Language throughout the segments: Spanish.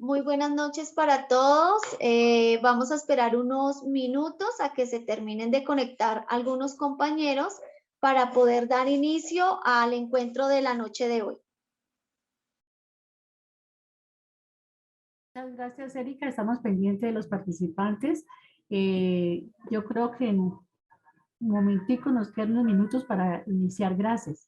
Muy buenas noches para todos. Vamos a esperar unos minutos a que se terminen de conectar algunos compañeros para poder dar inicio al encuentro de la noche de hoy. Muchas gracias, Erika. Estamos pendientes de los participantes. Yo creo que en un momentico nos quedan unos minutos para iniciar. Gracias.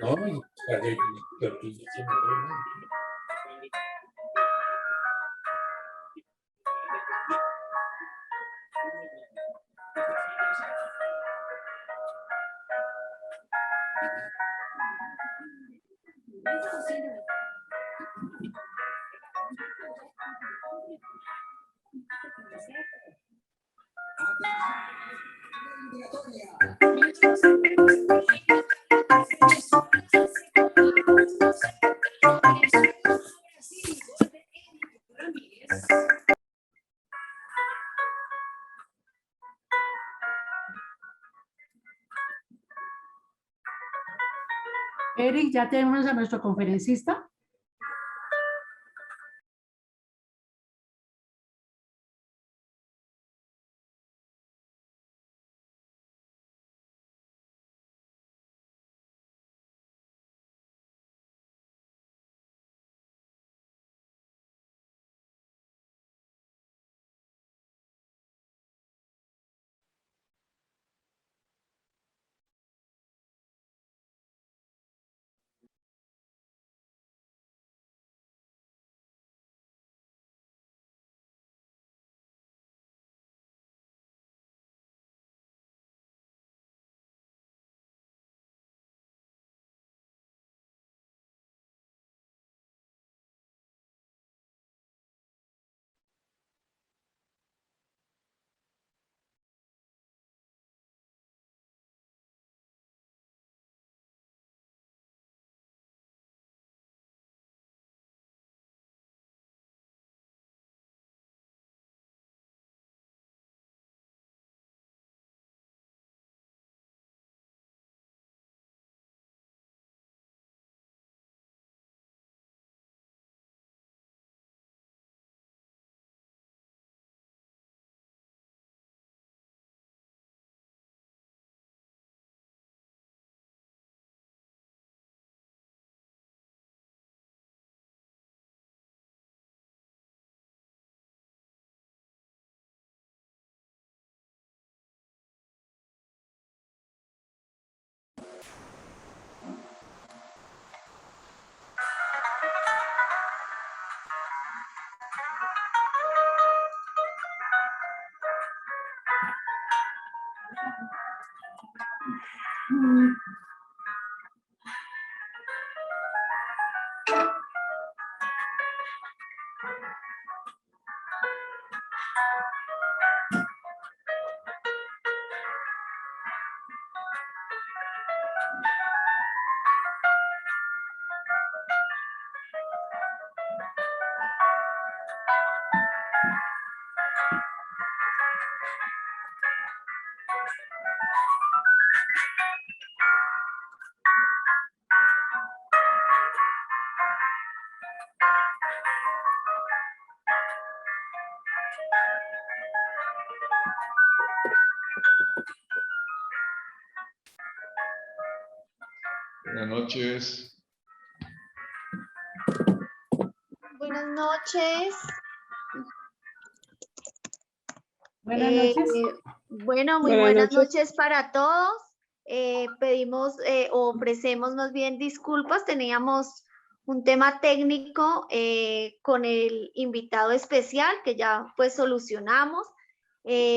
No, Eric, ya tenemos a nuestro conferencista. Buenas noches. Buenas noches. Buenas noches. Bueno, muy buenas noches para todos. Pedimos o ofrecemos más bien disculpas. Teníamos un tema técnico con el invitado especial que ya pues solucionamos.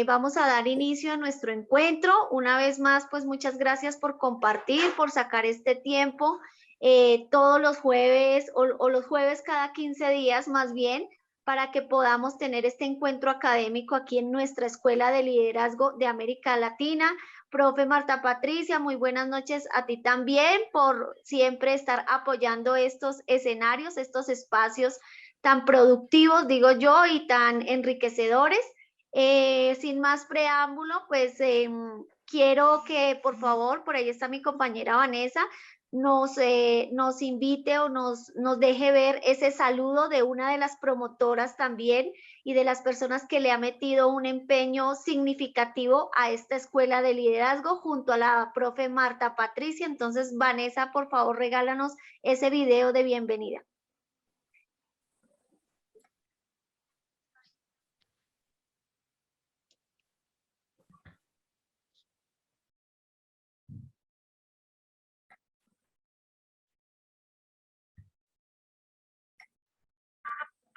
Vamos a dar inicio a nuestro encuentro. Una vez más, pues muchas gracias por compartir, por sacar este tiempo todos los jueves o los jueves cada 15 días más bien, para que podamos tener este encuentro académico aquí en nuestra Escuela de Liderazgo de América Latina. Profe Marta Patricia, muy buenas noches a ti también por siempre estar apoyando estos escenarios, estos espacios tan productivos, digo yo, y tan enriquecedores. Sin más preámbulo, pues quiero que por favor, por ahí está mi compañera Vanessa, nos invite o nos deje ver ese saludo de una de las promotoras también y de las personas que le ha metido un empeño significativo a esta escuela de liderazgo junto a la profe Marta Patricia. Entonces, Vanessa, por favor, regálanos ese video de bienvenida.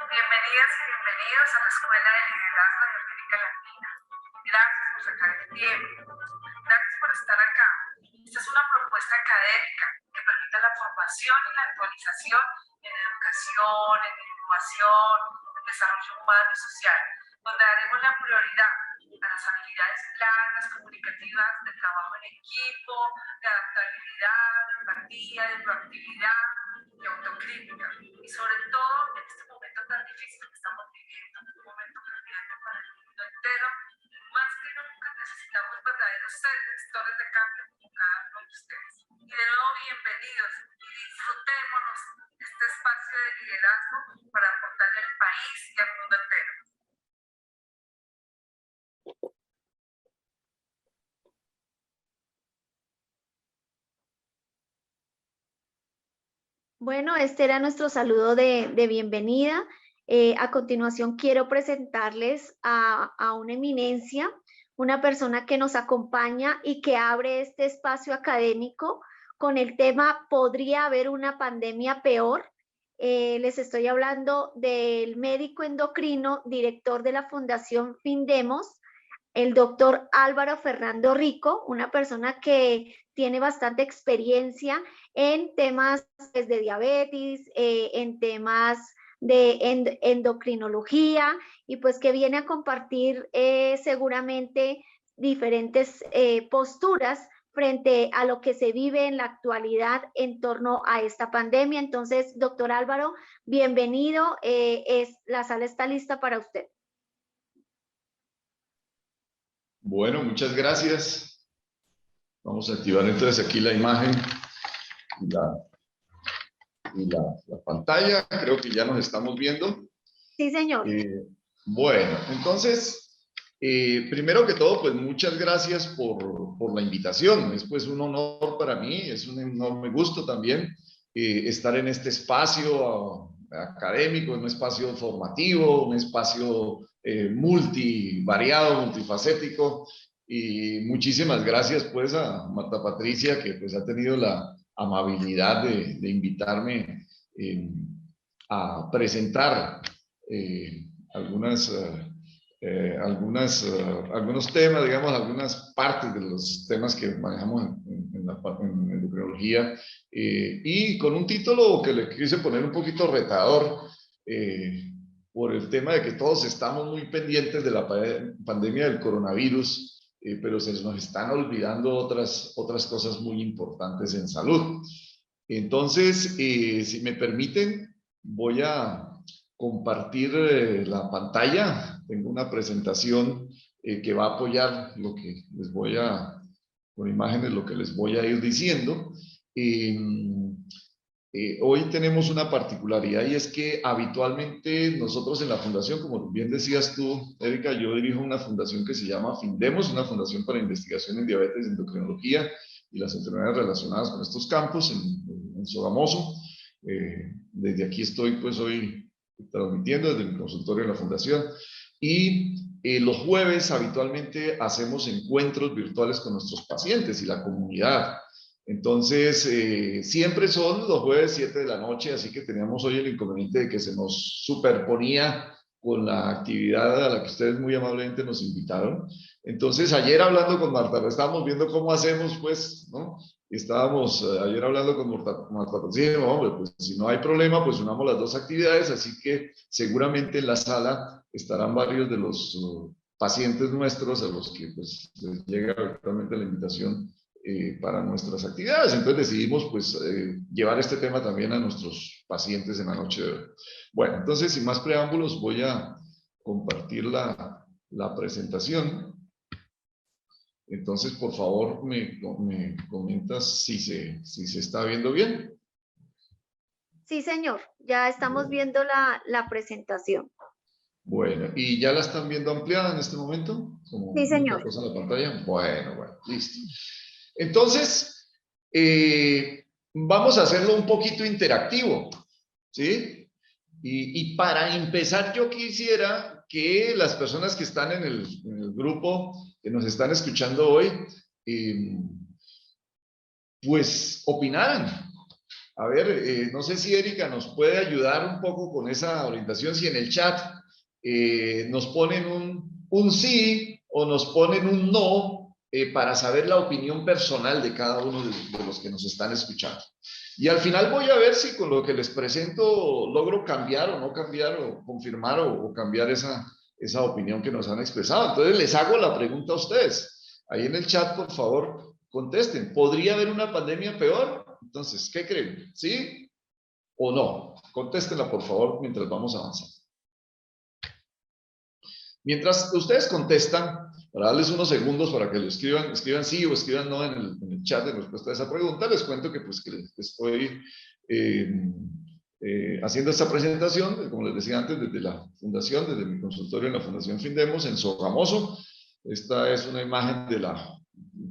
Bienvenidas y bienvenidos a la Escuela de Liderazgo de América Latina. Gracias por sacar el tiempo. Gracias por estar acá. Esta es una propuesta académica que permite la formación y la actualización en educación, en innovación, en desarrollo humano y social, donde daremos la prioridad a las habilidades blandas, comunicativas, de trabajo en equipo, de adaptabilidad, de empatía, de proactividad, de autocrítica. Y sobre todo en este momento tan difícil que estamos viviendo, un momento cambiante para el mundo entero, más que nunca necesitamos verdaderos gestores de cambio como cada uno de ustedes. Y de nuevo, bienvenidos y disfrutémonos este espacio de liderazgo para aportarle al país y al mundo entero. Bueno, este era nuestro saludo de bienvenida. A continuación quiero presentarles a una eminencia, una persona que nos acompaña y que abre este espacio académico con el tema ¿podría haber una pandemia peor? Les estoy hablando del médico endocrino, director de la Fundación Findemos, el doctor Álvaro Fernando Rico, una persona que tiene bastante experiencia en temas de diabetes, en temas de endocrinología, y pues que viene a compartir seguramente diferentes posturas frente a lo que se vive en la actualidad en torno a esta pandemia. Entonces, doctor Álvaro, bienvenido, la sala está lista para usted. Bueno, muchas gracias. Vamos a activar entonces aquí la imagen y la pantalla. Creo que ya nos estamos viendo. Sí, señor. Bueno, entonces, primero que todo, pues muchas gracias por la invitación. Es pues un honor para mí, es un enorme gusto también estar en este espacio académico, un espacio formativo, un espacio multivariado, multifacético. Y muchísimas gracias pues a Marta Patricia, que pues ha tenido la amabilidad de invitarme a presentar algunos temas, digamos, algunas partes de los temas que manejamos en endocrinología, y con un título que le quise poner un poquito retador, por el tema de que todos estamos muy pendientes de la pandemia del coronavirus, pero se nos están olvidando otras cosas muy importantes en salud. Entonces, si me permiten, voy a compartir la pantalla. Tengo una presentación que va a apoyar lo que les voy a, con imágenes, lo que les voy a ir diciendo. Hoy tenemos una particularidad, y es que habitualmente nosotros en la fundación, como bien decías tú, Erika, yo dirijo una fundación que se llama Findemos, una fundación para investigación en diabetes, endocrinología y las enfermedades relacionadas con estos campos en Sogamoso. Desde aquí estoy pues hoy transmitiendo desde el consultorio de la fundación, y los jueves habitualmente hacemos encuentros virtuales con nuestros pacientes y la comunidad. Entonces, siempre son los jueves 7 de la noche, así que teníamos hoy el inconveniente de que se nos superponía con la actividad a la que ustedes muy amablemente nos invitaron. Entonces, ayer hablando con Marta, estábamos viendo cómo hacemos, pues, ¿no? Estábamos ayer hablando con Marta, pues, sí, hombre, pues si no hay problema, pues unamos las dos actividades, así que seguramente en la sala estarán varios de los pacientes nuestros a los que pues les llega actualmente la invitación para nuestras actividades. Entonces decidimos pues llevar este tema también a nuestros pacientes en la noche de hoy. Bueno, entonces sin más preámbulos voy a compartir la presentación. Entonces, por favor, me comentas si se está viendo bien. Sí, señor, ya estamos viendo la presentación. Bueno, ¿y ya la están viendo ampliada en este momento? Como Sí, señor. cosa en la pantalla. Bueno, listo. Entonces, vamos a hacerlo un poquito interactivo, ¿sí? Y para empezar, yo quisiera que las personas que están en el grupo, que nos están escuchando hoy, pues opinaran. A ver, no sé si Erika nos puede ayudar un poco con esa orientación, si en el chat nos ponen un sí o nos ponen un no para saber la opinión personal de cada uno de los que nos están escuchando. Y al final voy a ver si con lo que les presento logro cambiar o no cambiar o confirmar o cambiar esa opinión que nos han expresado. Entonces les hago la pregunta a ustedes. Ahí en el chat, por favor, contesten. ¿Podría haber una pandemia peor? Entonces, ¿qué creen? ¿Sí o no? Contéstenla, por favor, mientras vamos avanzando. Mientras ustedes contestan, para darles unos segundos para que lo escriban sí o escriban no en el chat de respuesta a esa pregunta, les cuento que pues que les estoy haciendo esta presentación, como les decía antes, desde la fundación, desde mi consultorio en la Fundación Findemos, en Sogamoso. Esta es una imagen de la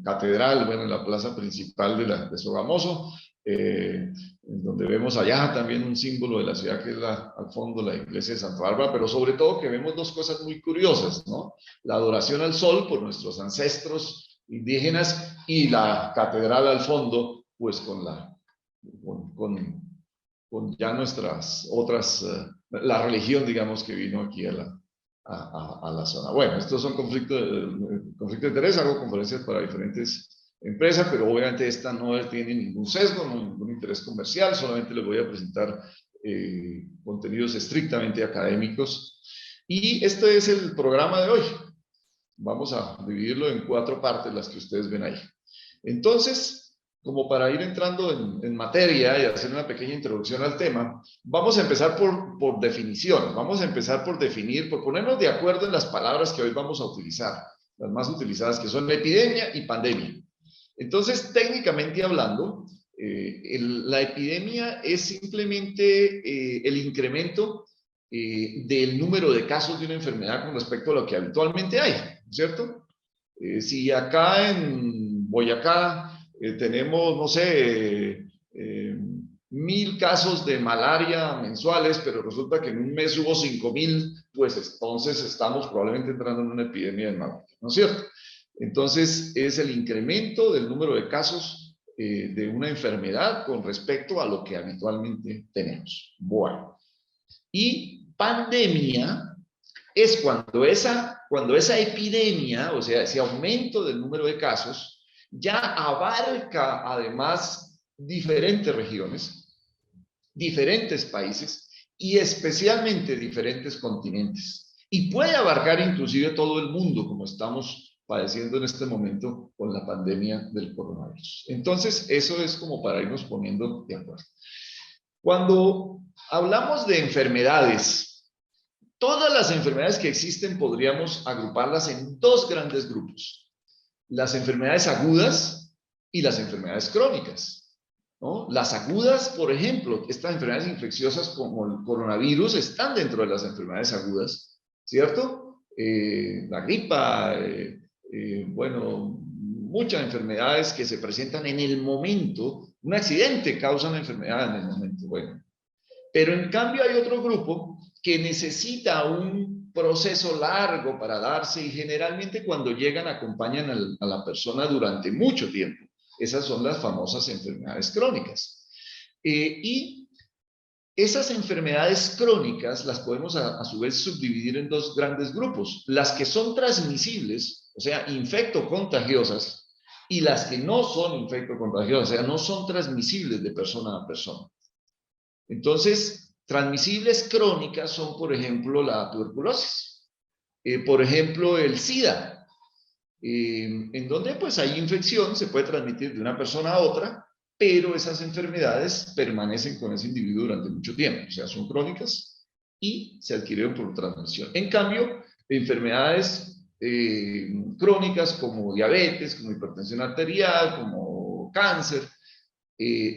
catedral, bueno, en la plaza principal de Sogamoso, en donde vemos allá también un símbolo de la ciudad que es al fondo la iglesia de Santa Bárbara, pero sobre todo que vemos dos cosas muy curiosas, ¿no? La adoración al sol por nuestros ancestros indígenas y la catedral al fondo, pues con ya nuestras otras, la religión, digamos, que vino aquí a la zona. Bueno, estos son conflictos de interés, hago conferencias para diferentes empresas, pero obviamente esta no tiene ningún sesgo, no ningún interés comercial, solamente les voy a presentar contenidos estrictamente académicos. Y este es el programa de hoy. Vamos a dividirlo en 4 partes, las que ustedes ven ahí. Entonces, como para ir entrando en materia y hacer una pequeña introducción al tema, vamos a empezar por definición. Vamos a empezar por definir, por ponernos de acuerdo en las palabras que hoy vamos a utilizar, las más utilizadas, que son epidemia y pandemia. Entonces, técnicamente hablando, la epidemia es simplemente el incremento del número de casos de una enfermedad con respecto a lo que habitualmente hay, ¿cierto? Si acá en Boyacá tenemos, no sé, 1000 casos de malaria mensuales, pero resulta que en un mes hubo 5000, pues entonces estamos probablemente entrando en una epidemia de malaria, ¿no es cierto? Entonces es el incremento del número de casos de una enfermedad con respecto a lo que habitualmente tenemos. Bueno, y pandemia es cuando esa epidemia, o sea, ese aumento del número de casos, ya abarca además diferentes regiones, diferentes países y especialmente diferentes continentes. Y puede abarcar inclusive todo el mundo, como estamos padeciendo en este momento con la pandemia del coronavirus. Entonces, eso es como para irnos poniendo de acuerdo. Cuando hablamos de enfermedades, todas las enfermedades que existen podríamos agruparlas en 2 grandes grupos. Las enfermedades agudas y las enfermedades crónicas, ¿no? Las agudas, por ejemplo, estas enfermedades infecciosas como el coronavirus están dentro de las enfermedades agudas, ¿cierto? La gripa, bueno, muchas enfermedades que se presentan en el momento, un accidente causa una enfermedad en el momento, bueno. Pero en cambio hay otro grupo que necesita un proceso largo para darse y generalmente cuando llegan acompañan a la persona durante mucho tiempo. Esas son las famosas enfermedades crónicas. Y Esas enfermedades crónicas las podemos a su vez subdividir en dos grandes grupos. Las que son transmisibles, o sea, infectocontagiosas, y las que no son infectocontagiosas, o sea, no son transmisibles de persona a persona. Entonces, transmisibles crónicas son, por ejemplo, la tuberculosis, por ejemplo, el SIDA, en donde pues hay infección, se puede transmitir de una persona a otra, pero esas enfermedades permanecen con ese individuo durante mucho tiempo, o sea, son crónicas y se adquirieron por transmisión. En cambio, enfermedades crónicas como diabetes, como hipertensión arterial, como cáncer,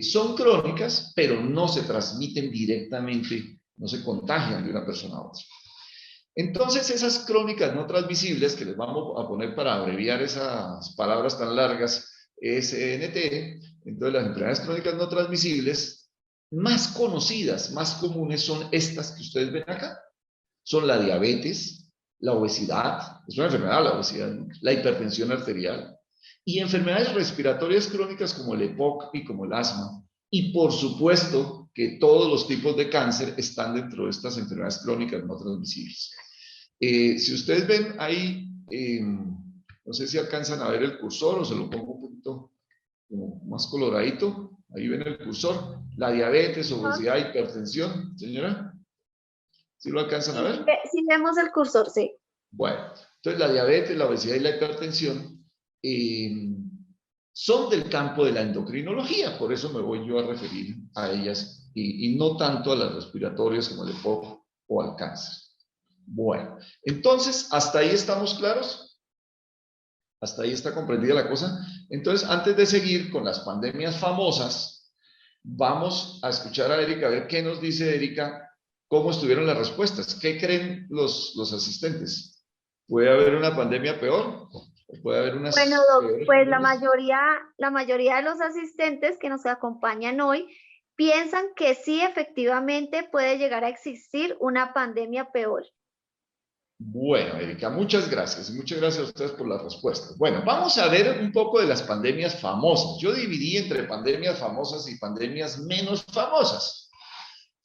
son crónicas, pero no se transmiten directamente, no se contagian de una persona a otra. Entonces, esas crónicas no transmisibles, que les vamos a poner para abreviar esas palabras tan largas, SNT, entonces las enfermedades crónicas no transmisibles, más conocidas, más comunes son estas que ustedes ven acá. Son la diabetes, la obesidad, es una enfermedad la obesidad, ¿no? La hipertensión arterial, y enfermedades respiratorias crónicas como el EPOC y como el asma. Y por supuesto que todos los tipos de cáncer están dentro de estas enfermedades crónicas no transmisibles. Si ustedes ven ahí, no sé si alcanzan a ver el cursor o se lo pongo un poquito como más coloradito. Ahí ven el cursor. La diabetes, obesidad, hipertensión, señora. ¿Sí lo alcanzan a ver? Sí, vemos el cursor, sí. Bueno, entonces la diabetes, la obesidad y la hipertensión son del campo de la endocrinología, por eso me voy yo a referir a ellas y no tanto a las respiratorias como el EPOC o al cáncer. Bueno, entonces, ¿hasta ahí estamos claros? ¿Hasta ahí está comprendida la cosa? Entonces, antes de seguir con las pandemias famosas, vamos a escuchar a Erika, a ver qué nos dice Erika, cómo estuvieron las respuestas. ¿Qué creen los asistentes? ¿Puede haber una pandemia peor? ¿Puede haber unas Bueno, Doc, peores pues pandemias? la mayoría de los asistentes que nos acompañan hoy piensan que sí, efectivamente puede llegar a existir una pandemia peor. Bueno, Erika, muchas gracias. Y muchas gracias a ustedes por las respuestas. Bueno, vamos a ver un poco de las pandemias famosas. Yo dividí entre pandemias famosas y pandemias menos famosas.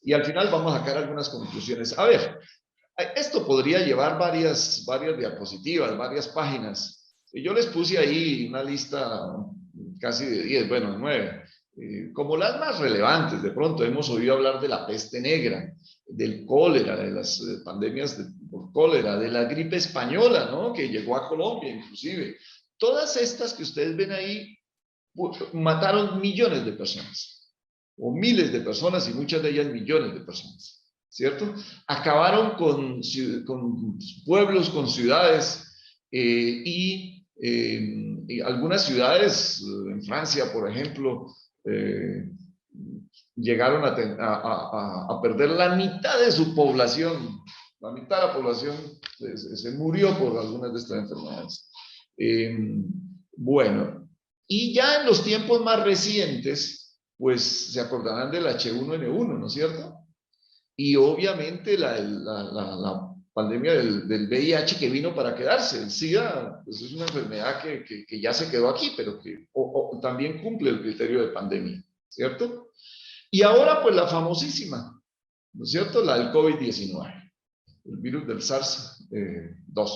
Y al final vamos a sacar algunas conclusiones. A ver, esto podría llevar varias diapositivas, varias páginas. Y yo les puse ahí una lista casi de 10, bueno, 9, como las más relevantes. De pronto hemos oído hablar de la peste negra, del cólera, de las pandemias por cólera, de la gripe española, ¿no? Que llegó a Colombia inclusive. Todas estas que ustedes ven ahí mataron millones de personas, o miles de personas, y muchas de ellas millones de personas, ¿cierto? Acabaron con pueblos, con ciudades, y algunas ciudades, en Francia, por ejemplo, llegaron a perder la mitad de su población. La mitad de la población se murió por algunas de estas enfermedades. Bueno, y ya en los tiempos más recientes, pues se acordarán del H1N1, ¿no es cierto? Y obviamente la pandemia del VIH que vino para quedarse. El SIDA pues es una enfermedad que ya se quedó aquí, pero que también cumple el criterio de pandemia, ¿cierto? Y ahora pues la famosísima, ¿no es cierto? La del COVID-19, el virus del SARS-2,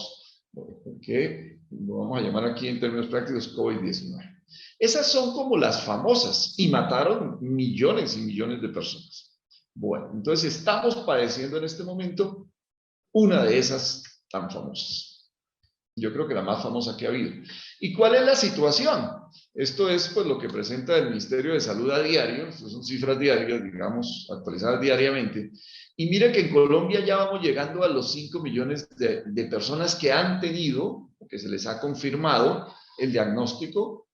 que lo vamos a llamar aquí en términos prácticos COVID-19. Esas son como las famosas y mataron millones y millones de personas. Bueno, entonces estamos padeciendo en este momento una de esas tan famosas. Yo creo que la más famosa que ha habido. ¿Y cuál es la situación? Esto es pues lo que presenta el Ministerio de Salud a diario. Estas son cifras diarias, digamos, actualizadas diariamente. Y miren que en Colombia ya vamos llegando a los 5 millones de personas que han tenido, o que se les ha confirmado el diagnóstico,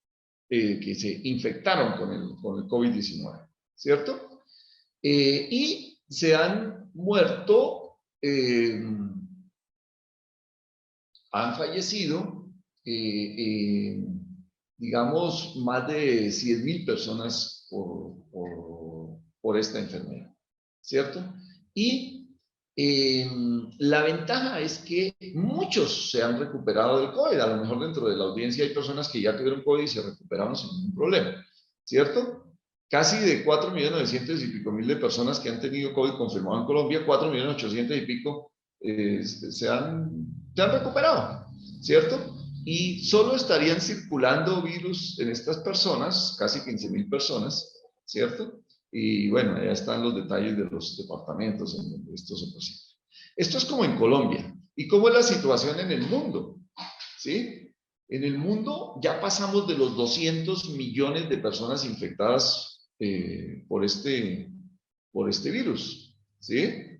que se infectaron con el COVID-19, ¿cierto? Y se han muerto, han fallecido, digamos, más de 100.000 personas por esta enfermedad, ¿cierto? Y la ventaja es que muchos se han recuperado del COVID. A lo mejor dentro de la audiencia hay personas que ya tuvieron COVID y se recuperaron sin ningún problema, ¿cierto? casi de 4.900.000 y pico de personas que han tenido COVID confirmado en Colombia, 4.800.000 y pico se han recuperado, ¿cierto? Y solo estarían circulando virus en estas personas, casi 15.000 personas, ¿cierto? Y bueno, ya están los detalles de los departamentos en donde esto se presenta. Esto es como en Colombia. ¿Y cómo es la situación en el mundo? ¿Sí? En el mundo ya pasamos de los 200 millones de personas infectadas por este virus, ¿sí?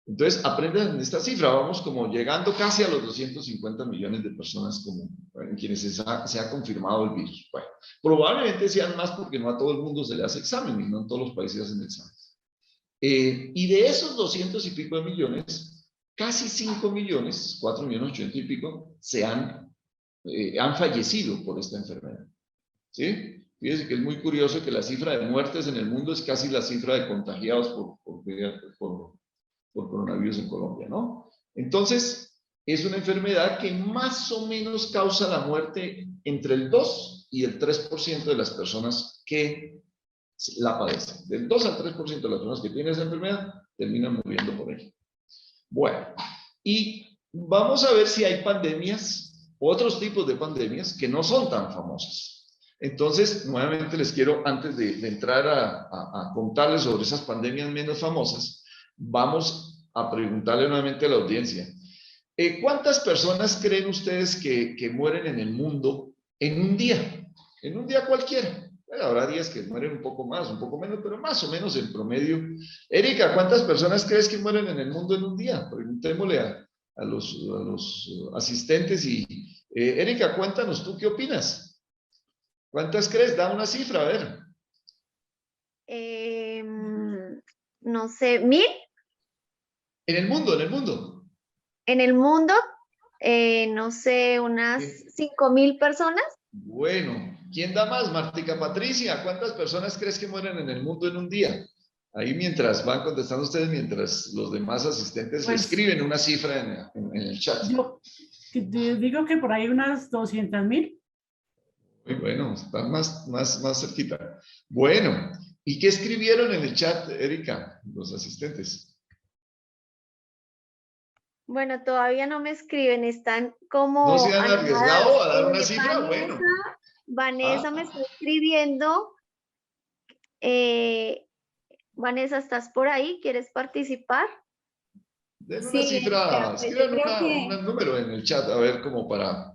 Entonces, aprendan esta cifra, vamos como llegando casi a los 250 millones de personas como en quienes se ha confirmado el virus. Bueno, probablemente sean más porque no a todo el mundo se le hace examen y no en todos los países hacen exámenes. Y de esos 200 y pico de millones, casi 5 millones, 4.800.000 y pico, han fallecido por esta enfermedad. ¿Sí? Fíjense que es muy curioso que la cifra de muertes en el mundo es casi la cifra de contagiados por coronavirus en Colombia, ¿no? Entonces, es una enfermedad que más o menos causa la muerte entre el 2 y el 3% de las personas que la padecen. Del 2 al 3% de las personas que tienen esa enfermedad terminan muriendo por ella. Bueno, y vamos a ver si hay pandemias, otros tipos de pandemias que no son tan famosas. Entonces, nuevamente les quiero, antes de entrar a contarles sobre esas pandemias menos famosas, vamos a preguntarle nuevamente a la audiencia. ¿Cuántas personas creen ustedes que mueren en el mundo en un día? En un día cualquiera. Bueno, habrá días que mueren un poco más, un poco menos, pero más o menos en promedio. Erika, ¿cuántas personas crees que mueren en el mundo en un día? Preguntémosle a los asistentes y... Erika, cuéntanos, ¿tú qué opinas? ¿Cuántas crees? Da una cifra, a ver. No sé, ¿1,000? En el mundo, en el mundo. En el mundo, no sé, unas 5.000 personas. Bueno, ¿quién da más? Martica Patricia, ¿cuántas personas crees que mueren en el mundo en un día? Ahí mientras van contestando ustedes, mientras los demás asistentes Pues, escriben una cifra en el chat. Yo digo que por ahí unas 200.000. Muy bueno, están más cerquita. Bueno, ¿y qué escribieron en el chat, Erika, los asistentes? Bueno, todavía no me escriben, están como ¿No se han arriesgado a dar una cifra? Vanessa, Bueno. Vanessa me está escribiendo. Vanessa, ¿estás por ahí? ¿Quieres participar? Den una Sí, cifra, pues yo escriban creo un número en el chat, a ver, como para,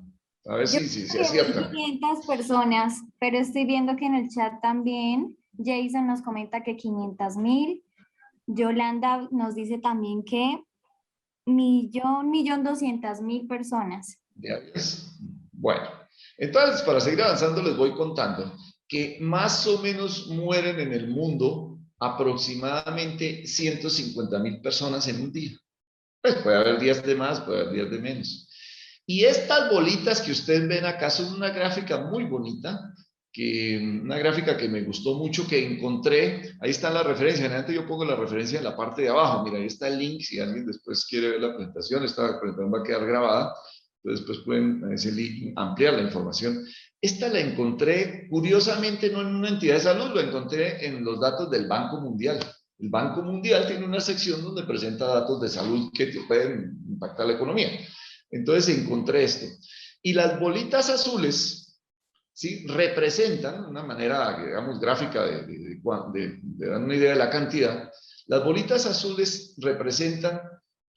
a ver yo si creo que aciertan. 500 personas, pero estoy viendo que en el chat también Jason nos comenta que 500.000. Yolanda nos dice también que 1.200.000 personas. ¿Ya ves? Bueno, entonces para seguir avanzando les voy contando que más o menos mueren en el mundo aproximadamente 150.000 personas en un día. Pues puede haber días de más, puede haber días de menos. Y estas bolitas que ustedes ven acá son una gráfica muy bonita, una gráfica que me gustó mucho, que encontré. Ahí está la referencia. Generalmente yo pongo la referencia en la parte de abajo. Mira, ahí está el link. Si alguien después quiere ver la presentación, esta presentación va a quedar grabada. Entonces, después pueden en ese link ampliar la información. Esta la encontré, curiosamente, no en una entidad de salud, lo encontré en los datos del Banco Mundial. El Banco Mundial tiene una sección donde presenta datos de salud que pueden impactar la economía. Entonces encontré esto. Y las bolitas azules, ¿sí?, representan, de una manera, digamos, gráfica de dar una idea de la cantidad. Las bolitas azules representan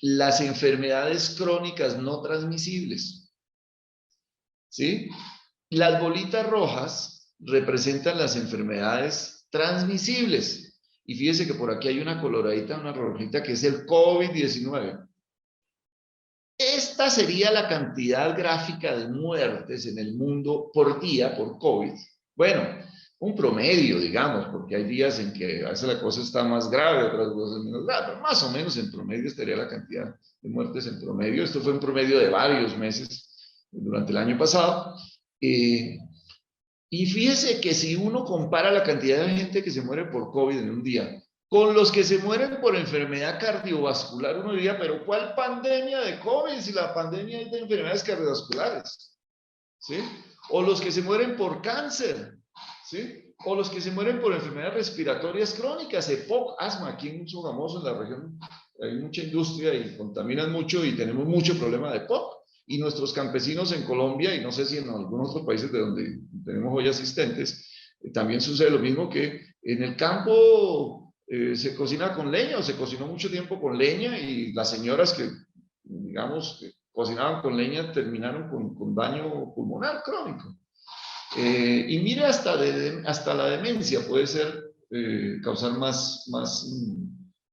las enfermedades crónicas no transmisibles, ¿sí? Las bolitas rojas representan las enfermedades transmisibles. Y fíjese que por aquí hay una coloradita, una rojita, que es el COVID-19. Esta sería la cantidad gráfica de muertes en el mundo por día por COVID. Bueno, un promedio, digamos, porque hay días en que a veces la cosa está más grave, otras cosas menos grave, pero más o menos en promedio estaría la cantidad de muertes en promedio. Esto fue un promedio de varios meses durante el año pasado. Y fíjese que si uno compara la cantidad de gente que se muere por COVID en un día con los que se mueren por enfermedad cardiovascular, uno diría, pero ¿cuál pandemia de COVID si la pandemia es de enfermedades cardiovasculares? ¿Sí? O los que se mueren por cáncer, ¿sí? O los que se mueren por enfermedades respiratorias crónicas, EPOC, asma, aquí en Sogamoso, en la región, hay mucha industria y contaminan mucho y tenemos mucho problema de EPOC. Y nuestros campesinos en Colombia, y no sé si en algunos otros países de donde tenemos hoy asistentes, también sucede lo mismo, que en el campo se cocina con leña, o se cocinó mucho tiempo con leña, y las señoras que, digamos, que cocinaban con leña terminaron con daño pulmonar crónico. Y mire, hasta la demencia puede ser, causar más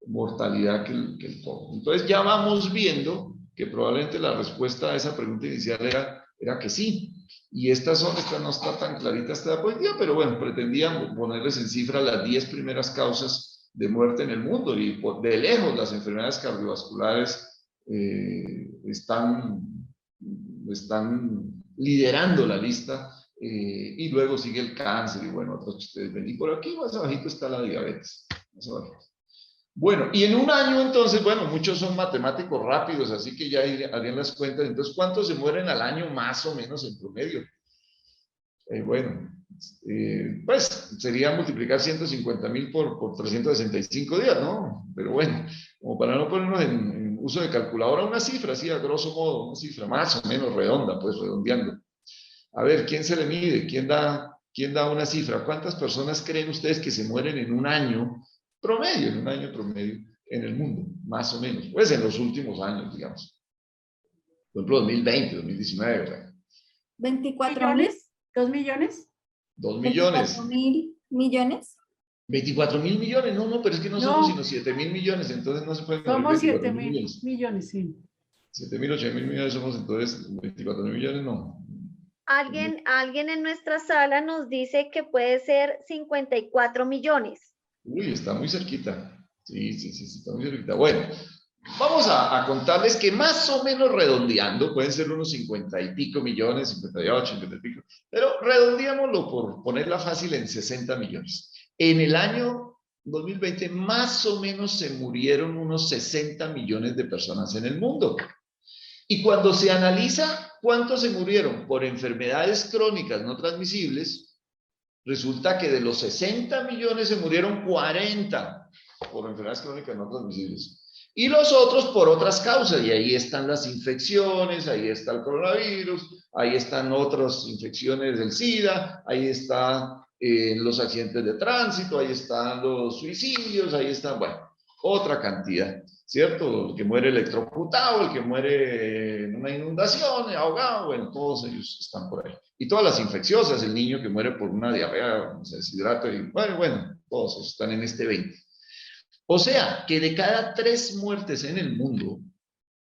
mortalidad que el POC. Entonces ya vamos viendo que probablemente la respuesta a esa pregunta inicial era que sí. Y esta no está tan clarita esta diapositiva, pero bueno, pretendían ponerles en cifra las 10 primeras causas de muerte en el mundo, y de lejos las enfermedades cardiovasculares están liderando la lista, y luego sigue el cáncer y bueno, otros que ustedes ven. Y por aquí más abajito está la diabetes. Más abajito. Bueno, y en un año entonces, bueno, muchos son matemáticos rápidos, así que ya harían las cuentas. Entonces, ¿cuántos se mueren al año más o menos en promedio? Pues sería multiplicar 150.000 por 365 días, ¿no? Pero bueno, como para no ponernos en uso de calculadora, una cifra, así a grosso modo, una cifra más o menos redonda, pues redondeando. A ver, ¿quién se le mide? ¿Quién da una cifra? ¿Cuántas personas creen ustedes que se mueren en un año promedio, en el mundo? Más o menos. Pues en los últimos años, digamos. Por ejemplo, 2020, 2019. ¿Verdad? 24 mil. 2 millones. 2 millones. 24.000 millones. 24.000 millones. No, pero es que no somos sino 7.000 millones, entonces no se pueden morir. Somos 7.000 millones, sí. 7.000, 8.000 millones somos, entonces 24.000 millones no. Alguien en nuestra sala nos dice que puede ser 54 millones. Uy, está muy cerquita. Sí, está muy cerquita. Bueno, vamos a contarles que más o menos redondeando, pueden ser unos 50 y pico millones, 58, 50 y pico, pero redondeámoslo por ponerla fácil en 60 millones. En el año 2020 más o menos se murieron unos 60 millones de personas en el mundo. Y cuando se analiza cuántos se murieron por enfermedades crónicas no transmisibles, resulta que de los 60 millones se murieron 40 por enfermedades crónicas no transmisibles. Y los otros por otras causas. Y ahí están las infecciones, ahí está el coronavirus, ahí están otras infecciones del SIDA, ahí están los accidentes de tránsito, ahí están los suicidios, ahí están, bueno, otra cantidad. ¿Cierto? El que muere electrocutado, el que muere en una inundación, ahogado, bueno, todos ellos están por ahí. Y todas las infecciosas, el niño que muere por una diarrea, se deshidrata, y bueno, todos ellos están en este 20. O sea, que de cada 3 muertes en el mundo,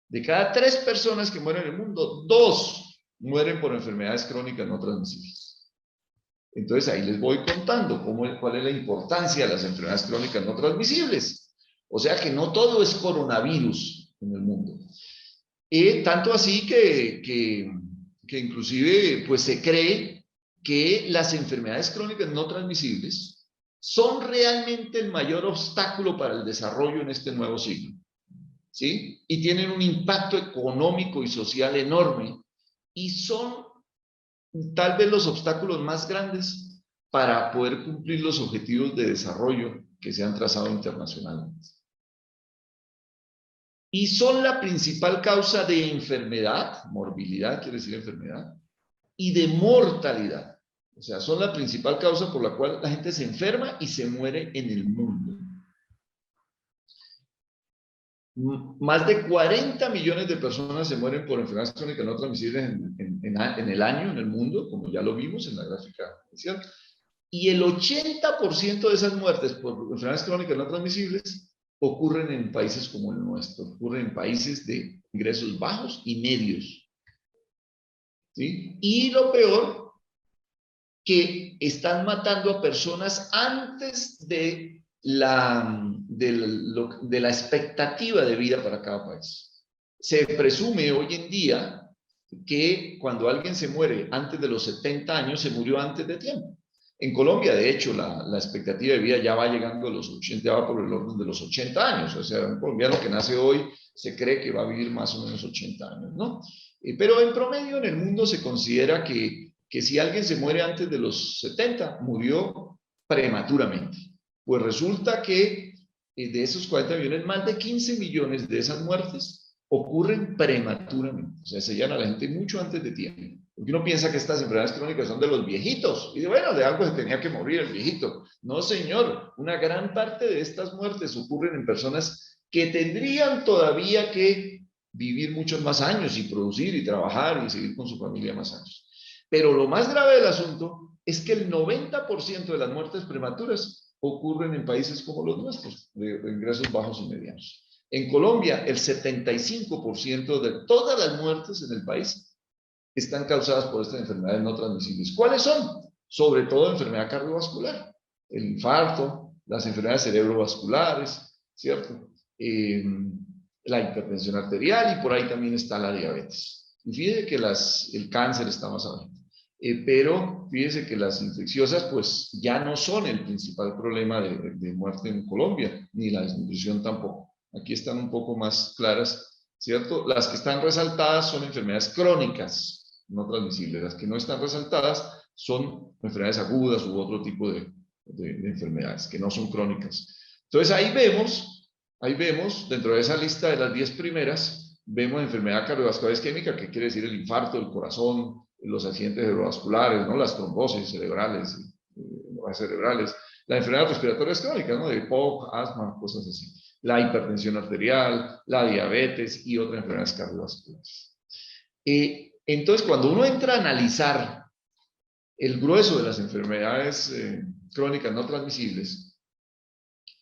de cada 3 personas que mueren en el mundo, 2 mueren por enfermedades crónicas no transmisibles. Entonces ahí les voy contando cuál es la importancia de las enfermedades crónicas no transmisibles. O sea que no todo es coronavirus en el mundo. Tanto así que inclusive pues se cree que las enfermedades crónicas no transmisibles son realmente el mayor obstáculo para el desarrollo en este nuevo siglo. ¿Sí? Y tienen un impacto económico y social enorme, y son tal vez los obstáculos más grandes para poder cumplir los objetivos de desarrollo que se han trazado internacionalmente. Y son la principal causa de enfermedad, morbilidad quiere decir enfermedad, y de mortalidad. O sea, son la principal causa por la cual la gente se enferma y se muere en el mundo. Más de 40 millones de personas se mueren por enfermedades crónicas no transmisibles en el año en el mundo, como ya lo vimos en la gráfica inicial. Y el 80% de esas muertes por enfermedades crónicas no transmisibles ocurren en países como el nuestro, ocurren en países de ingresos bajos y medios. ¿Sí? Y lo peor, que están matando a personas antes de la expectativa de vida para cada país. Se presume hoy en día que cuando alguien se muere antes de los 70 años, se murió antes de tiempo. En Colombia, de hecho, la expectativa de vida ya va llegando a los 80, ya va por el orden de los 80 años. O sea, un colombiano que nace hoy se cree que va a vivir más o menos 80 años, ¿no? Pero en promedio en el mundo se considera que que si alguien se muere antes de los 70, murió prematuramente. Pues resulta que de esos 40 millones, más de 15 millones de esas muertes ocurren prematuramente. O sea, se llevan a la gente mucho antes de tiempo. Porque uno piensa que estas enfermedades crónicas son de los viejitos. Y bueno, de algo se tenía que morir el viejito. No, señor. Una gran parte de estas muertes ocurren en personas que tendrían todavía que vivir muchos más años y producir y trabajar y seguir con su familia más años. Pero lo más grave del asunto es que el 90% de las muertes prematuras ocurren en países como los nuestros, de ingresos bajos y medianos. En Colombia, el 75% de todas las muertes en el país están causadas por estas enfermedades no transmisibles. ¿Cuáles son? Sobre todo enfermedad cardiovascular, el infarto, las enfermedades cerebrovasculares, ¿cierto? La hipertensión arterial y por ahí también está la diabetes. Y fíjese que el cáncer está más abajo. Pero fíjese que las infecciosas pues ya no son el principal problema de muerte en Colombia, ni la desnutrición tampoco. Aquí están un poco más claras, ¿cierto? Las que están resaltadas son enfermedades crónicas, no transmisibles. Las que no están resaltadas son enfermedades agudas u otro tipo de enfermedades que no son crónicas. Entonces ahí vemos, dentro de esa lista de las 10 primeras, vemos enfermedad cardiovascular isquémica, que quiere decir el infarto, el corazón, los accidentes cerebrovasculares, ¿no? Las trombosis cerebrales, las enfermedades respiratorias crónicas, ¿no? De EPOC, asma, cosas así. La hipertensión arterial, la diabetes y otras enfermedades cardiovasculares. Entonces, cuando uno entra a analizar el grueso de las enfermedades crónicas no transmisibles,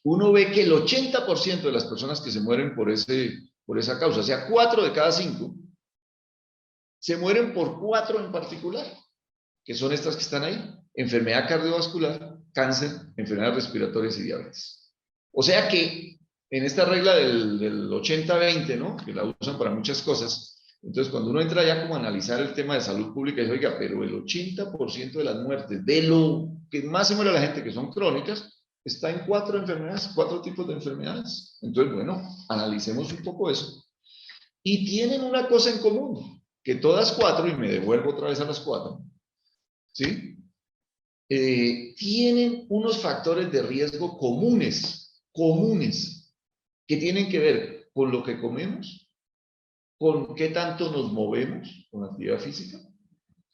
uno ve que el 80% de las personas que se mueren por esa causa, o sea, 4 de cada 5, se mueren por 4 en particular, que son estas que están ahí: enfermedad cardiovascular, cáncer, enfermedades respiratorias y diabetes. O sea que en esta regla del 80-20, ¿no? Que la usan para muchas cosas, entonces cuando uno entra ya como a analizar el tema de salud pública, dice, oiga, pero el 80% de las muertes, de lo que más se muere la gente que son crónicas, está en 4 enfermedades, 4 tipos de enfermedades. Entonces, bueno, analicemos un poco eso. Y tienen una cosa en común, que todas 4, y me devuelvo otra vez a las 4, ¿sí? Tienen unos factores de riesgo comunes, que tienen que ver con lo que comemos, con qué tanto nos movemos con actividad física,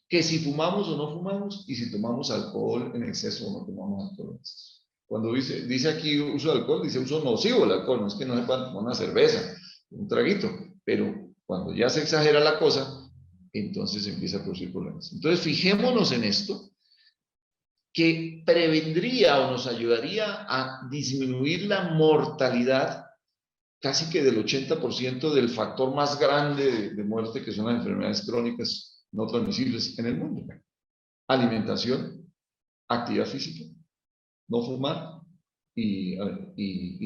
que si fumamos o no fumamos, y si tomamos alcohol en exceso o no tomamos alcohol en exceso. Cuando dice aquí uso de alcohol, dice uso nocivo del alcohol, no es que no se pueda tomar una cerveza, un traguito, pero cuando ya se exagera la cosa, entonces empieza a producir problemas. Entonces, fijémonos en esto, que prevendría o nos ayudaría a disminuir la mortalidad casi que del 80% del factor más grande de muerte, que son las enfermedades crónicas no transmisibles en el mundo. Alimentación, actividad física, no fumar y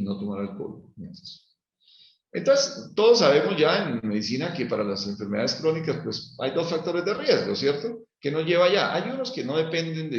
no tomar alcohol. Entonces, todos sabemos ya en medicina que para las enfermedades crónicas, pues hay 2 factores de riesgo, ¿cierto? Que nos lleva allá. Hay unos que no dependen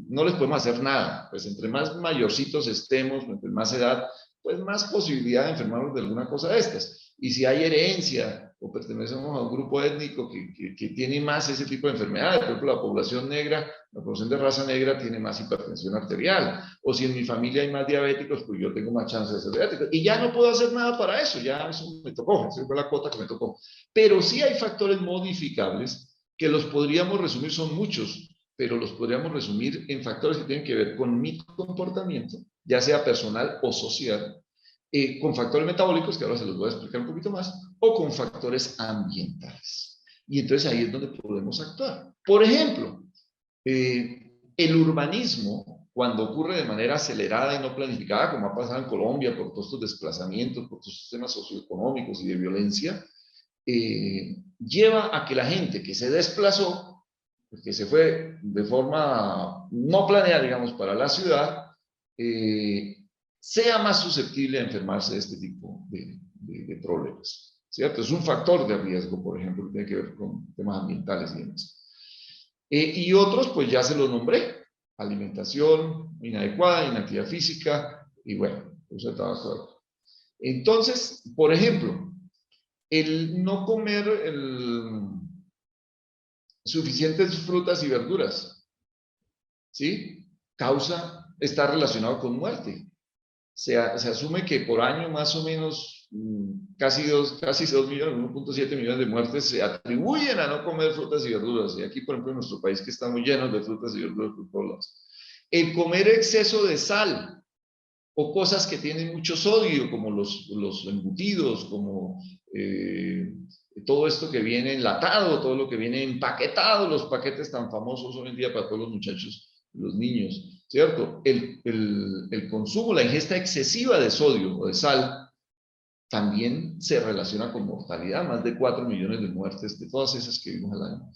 no les podemos hacer nada. Pues entre más mayorcitos estemos, entre más edad, pues más posibilidad de enfermarnos de alguna cosa de estas. Y si hay herencia o pertenecemos a un grupo étnico que tiene más ese tipo de enfermedades, por ejemplo, la población negra, la población de raza negra tiene más hipertensión arterial, o si en mi familia hay más diabéticos, pues yo tengo más chance de ser diabético. Y ya no puedo hacer nada para eso, ya eso me tocó, esa fue la cuota que me tocó. Pero sí hay factores modificables que los podríamos resumir, son muchos, pero los podríamos resumir en factores que tienen que ver con mi comportamiento, ya sea personal o social, con factores metabólicos, que ahora se los voy a explicar un poquito más, o con factores ambientales. Y entonces ahí es donde podemos actuar. Por ejemplo, el urbanismo, cuando ocurre de manera acelerada y no planificada, como ha pasado en Colombia, por todos estos desplazamientos, por estos sistemas socioeconómicos y de violencia, lleva a que la gente que se desplazó, que se fue de forma no planeada, digamos, para la ciudad, sea más susceptible a enfermarse de este tipo de problemas, ¿cierto? Es un factor de riesgo, por ejemplo, que tiene que ver con temas ambientales y demás. Y otros, pues ya se los nombré: alimentación inadecuada, inactividad física, y bueno, uso de tabaco. Entonces, por ejemplo, el no comer suficientes frutas y verduras, ¿sí? Está relacionado con muerte. Se asume que por año más o menos casi 2 millones, 1.7 millones de muertes se atribuyen a no comer frutas y verduras. Y aquí, por ejemplo, en nuestro país, que estamos llenos de frutas y verduras por todos lados. El comer exceso de sal o cosas que tienen mucho sodio, como los embutidos, como todo esto que viene enlatado, todo lo que viene empaquetado, los paquetes tan famosos hoy en día para todos los muchachos, los niños, ¿cierto? El consumo, la ingesta excesiva de sodio o de sal también se relaciona con mortalidad, más de 4 millones de muertes, de todas esas que vimos al año.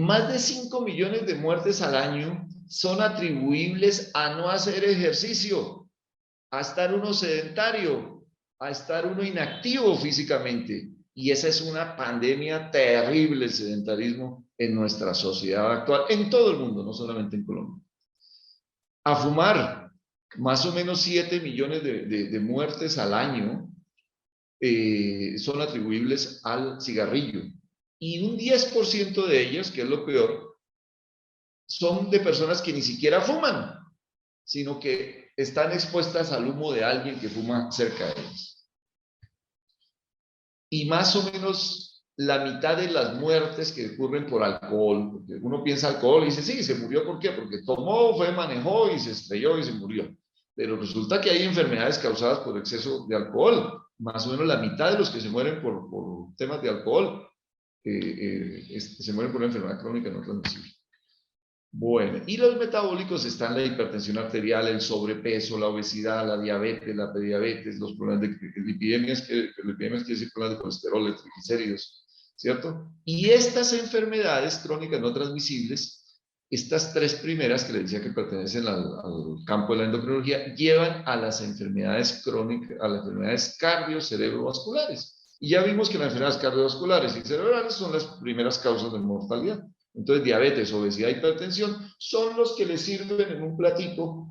Más de 5 millones de muertes al año son atribuibles a no hacer ejercicio, a estar uno sedentario, a estar uno inactivo físicamente. Y esa es una pandemia terrible, el sedentarismo en nuestra sociedad actual, en todo el mundo, no solamente en Colombia. A fumar, más o menos 7 millones de muertes al año son atribuibles al cigarrillo. Y un 10% de ellos, que es lo peor, son de personas que ni siquiera fuman, sino que están expuestas al humo de alguien que fuma cerca de ellos. Y más o menos la mitad de las muertes que ocurren por alcohol, porque uno piensa alcohol y dice, sí, se murió, ¿por qué? Porque tomó, manejó y se estrelló y se murió. Pero resulta que hay enfermedades causadas por exceso de alcohol. Más o menos la mitad de los que se mueren por temas de alcohol se mueren por una enfermedad crónica no transmisible. Bueno, y los metabólicos están la hipertensión arterial, el sobrepeso, la obesidad, la diabetes, la prediabetes, los problemas de lipidemias, que quiere decir problemas de colesterol, de triglicéridos, ¿cierto? Y estas enfermedades crónicas no transmisibles, estas tres primeras que les decía que pertenecen al campo de la endocrinología, llevan a las enfermedades crónicas, a las enfermedades cardiocerebrovasculares. Y ya vimos que las enfermedades cardiovasculares y cerebrales son las primeras causas de mortalidad. Entonces, diabetes, obesidad, hipertensión son los que le sirven en un platito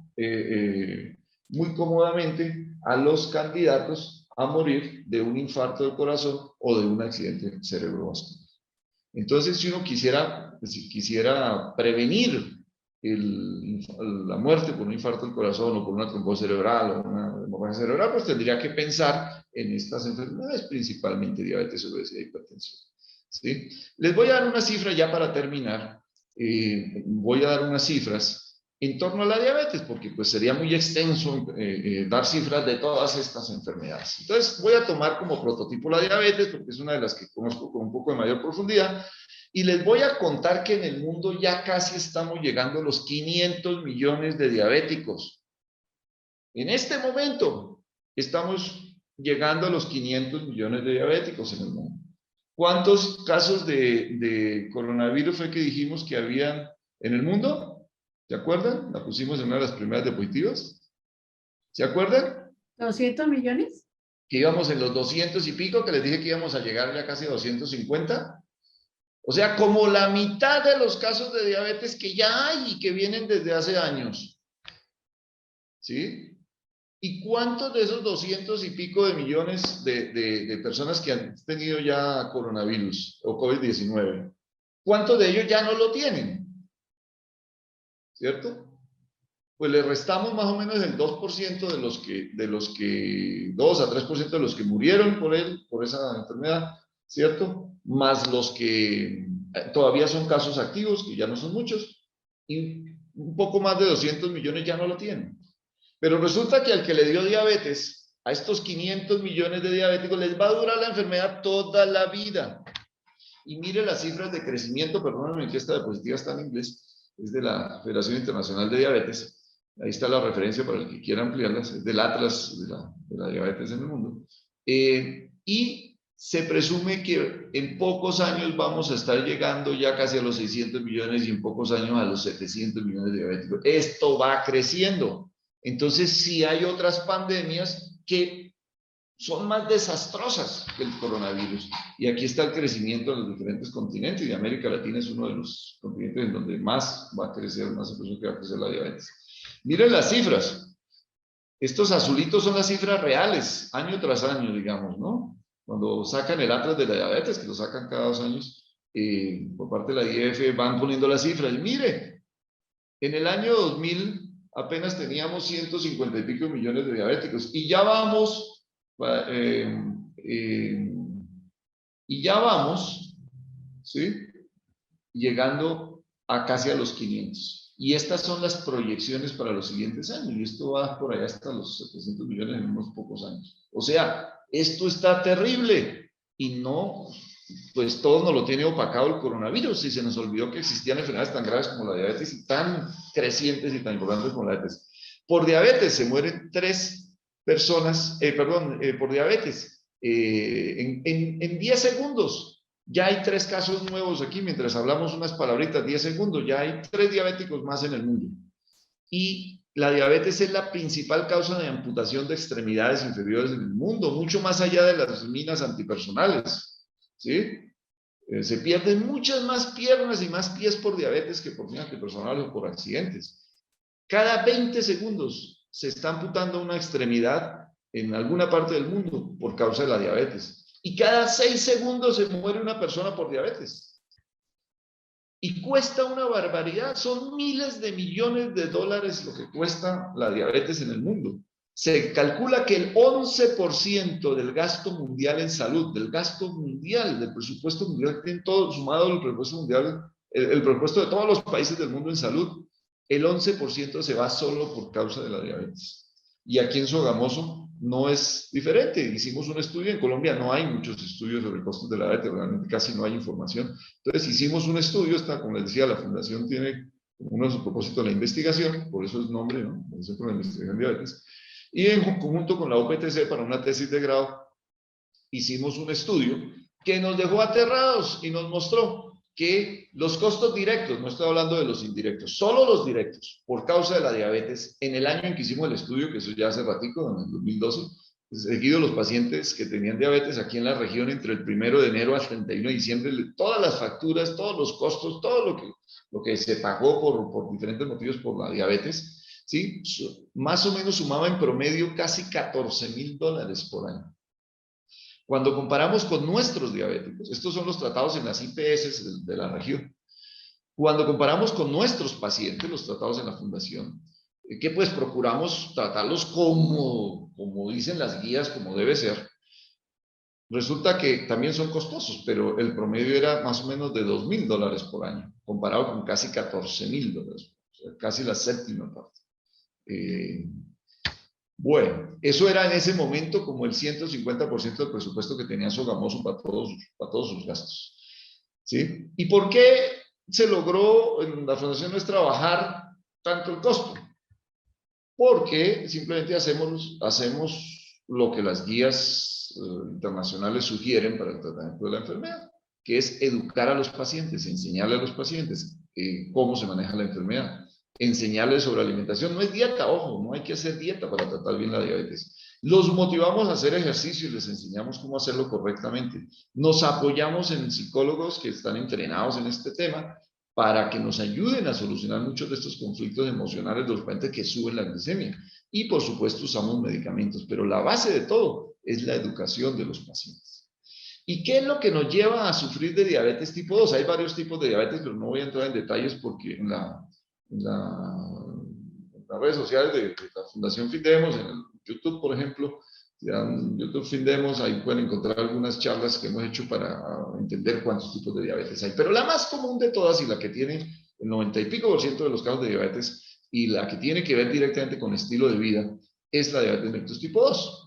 muy cómodamente a los candidatos a morir de un infarto del corazón o de un accidente cerebrovascular. Entonces, si uno quisiera prevenir la muerte por un infarto del corazón o por una trombosis cerebral o una hemorragia cerebral, pues tendría que pensar en estas enfermedades, principalmente diabetes, obesidad y hipertensión. ¿Sí? Les voy a dar una cifra ya para terminar. Voy a dar unas cifras en torno a la diabetes, porque pues sería muy extenso dar cifras de todas estas enfermedades. Entonces voy a tomar como prototipo la diabetes, porque es una de las que conozco con un poco de mayor profundidad, y les voy a contar que en el mundo ya casi estamos llegando a los 500 millones de diabéticos. En este momento estamos llegando a los 500 millones de diabéticos en el mundo. ¿Cuántos casos de coronavirus fue que dijimos que habían en el mundo? ¿Se acuerdan? La pusimos en una de las primeras diapositivas. ¿Se acuerdan? ¿200 millones? Que íbamos en los 200 y pico, que les dije que íbamos a llegar ya casi a 250. O sea, como la mitad de los casos de diabetes que ya hay y que vienen desde hace años. ¿Sí? ¿Y cuántos de esos 200 y pico de millones de personas que han tenido ya coronavirus o COVID-19, cuántos de ellos ya no lo tienen? ¿Cierto? Pues le restamos más o menos el 2% de los que 2 a 3% de los que murieron por esa enfermedad, ¿cierto? Más los que todavía son casos activos, que ya no son muchos, y un poco más de 200 millones ya no lo tienen. Pero resulta que al que le dio diabetes, a estos 500 millones de diabéticos, les va a durar la enfermedad toda la vida. Y mire las cifras de crecimiento, perdónenme que esta diapositiva está en inglés, es de la Federación Internacional de Diabetes. Ahí está la referencia para el que quiera ampliarlas, es del Atlas de la diabetes en el mundo. Y se presume que en pocos años vamos a estar llegando ya casi a los 600 millones y en pocos años a los 700 millones de diabéticos. Esto va creciendo. Entonces, sí hay otras pandemias que son más desastrosas que el coronavirus. Y aquí está el crecimiento en los diferentes continentes, y América Latina es uno de los continentes en donde más va a crecer, más se presume que va a crecer la diabetes. Miren las cifras. Estos azulitos son las cifras reales, año tras año, digamos, ¿no? Cuando sacan el Atlas de la diabetes, que lo sacan cada 2 años, por parte de la IF van poniendo las cifras. Y mire, en el año 2000 apenas teníamos 150 y pico millones de diabéticos y ya vamos, ¿sí? Llegando a casi a los 500. Y estas son las proyecciones para los siguientes años. Y esto va por allá hasta los 700 millones en unos pocos años. O sea, esto está terrible. Y no, pues todo nos lo tiene opacado el coronavirus. Y se nos olvidó que existían enfermedades tan graves como la diabetes y tan crecientes y tan importantes como la diabetes. Por diabetes se mueren 3 personas, por diabetes en 10 segundos. Ya hay 3 casos nuevos aquí, mientras hablamos unas palabritas, 10 segundos, ya hay 3 diabéticos más en el mundo. Y la diabetes es la principal causa de amputación de extremidades inferiores en el mundo, mucho más allá de las minas antipersonales, ¿sí? Se pierden muchas más piernas y más pies por diabetes que por minas antipersonales o por accidentes. Cada 20 segundos se está amputando una extremidad en alguna parte del mundo por causa de la diabetes. Y cada 6 segundos se muere una persona por diabetes. Y cuesta una barbaridad. Son miles de millones de dólares lo que cuesta la diabetes en el mundo. Se calcula que el 11% del gasto mundial en salud, del gasto mundial, del presupuesto mundial, tiene todo sumado el presupuesto mundial, el presupuesto de todos los países del mundo en salud, el 11% se va solo por causa de la diabetes. Y aquí en Sogamoso no es diferente. Hicimos un estudio, en Colombia no hay muchos estudios sobre costos de la diabetes, realmente casi no hay información. Entonces hicimos un estudio, como les decía, la fundación tiene uno de sus propósitos la investigación, por eso es nombre, ¿no? El Centro de Investigación de Diabetes. Y en conjunto con la UPTC, para una tesis de grado, hicimos un estudio que nos dejó aterrados y nos mostró que los costos directos, no estoy hablando de los indirectos, solo los directos, por causa de la diabetes, en el año en que hicimos el estudio, que eso ya hace ratico, en el 2012, seguido los pacientes que tenían diabetes aquí en la región entre el 1 de enero al 31 de diciembre, todas las facturas, todos los costos, todo lo que se pagó por diferentes motivos por la diabetes, ¿sí? Más o menos sumaba en promedio casi $14,000 por año. Cuando comparamos con nuestros diabéticos, estos son los tratados en las IPS de la región, cuando comparamos con nuestros pacientes, los tratados en la fundación, que pues procuramos tratarlos como dicen las guías, como debe ser, resulta que también son costosos, pero el promedio era más o menos de $2,000 por año, comparado con casi $14,000, o sea, casi la séptima parte. Bueno, eso era en ese momento como el 150% del presupuesto que tenía Sogamoso para todos sus gastos. ¿Sí? ¿Y por qué se logró en la fundación nuestra bajar tanto el costo? Porque simplemente hacemos lo que las guías internacionales sugieren para el tratamiento de la enfermedad, que es educar a los pacientes, enseñarle a los pacientes cómo se maneja la enfermedad. Enseñarles sobre alimentación. No es dieta, ojo, no hay que hacer dieta para tratar bien la diabetes. Los motivamos a hacer ejercicio y les enseñamos cómo hacerlo correctamente. Nos apoyamos en psicólogos que están entrenados en este tema para que nos ayuden a solucionar muchos de estos conflictos emocionales de los pacientes que suben la glicemia. Y por supuesto usamos medicamentos, pero la base de todo es la educación de los pacientes. ¿Y qué es lo que nos lleva a sufrir de diabetes tipo 2? Hay varios tipos de diabetes, pero no voy a entrar en detalles porque en las redes sociales de la Fundación Findemos, en el YouTube, por ejemplo, en YouTube Findemos, ahí pueden encontrar algunas charlas que hemos hecho para entender cuántos tipos de diabetes hay. Pero la más común de todas y la que tiene el 90 y pico % de los casos de diabetes y la que tiene que ver directamente con estilo de vida es la diabetes mellitus tipo 2.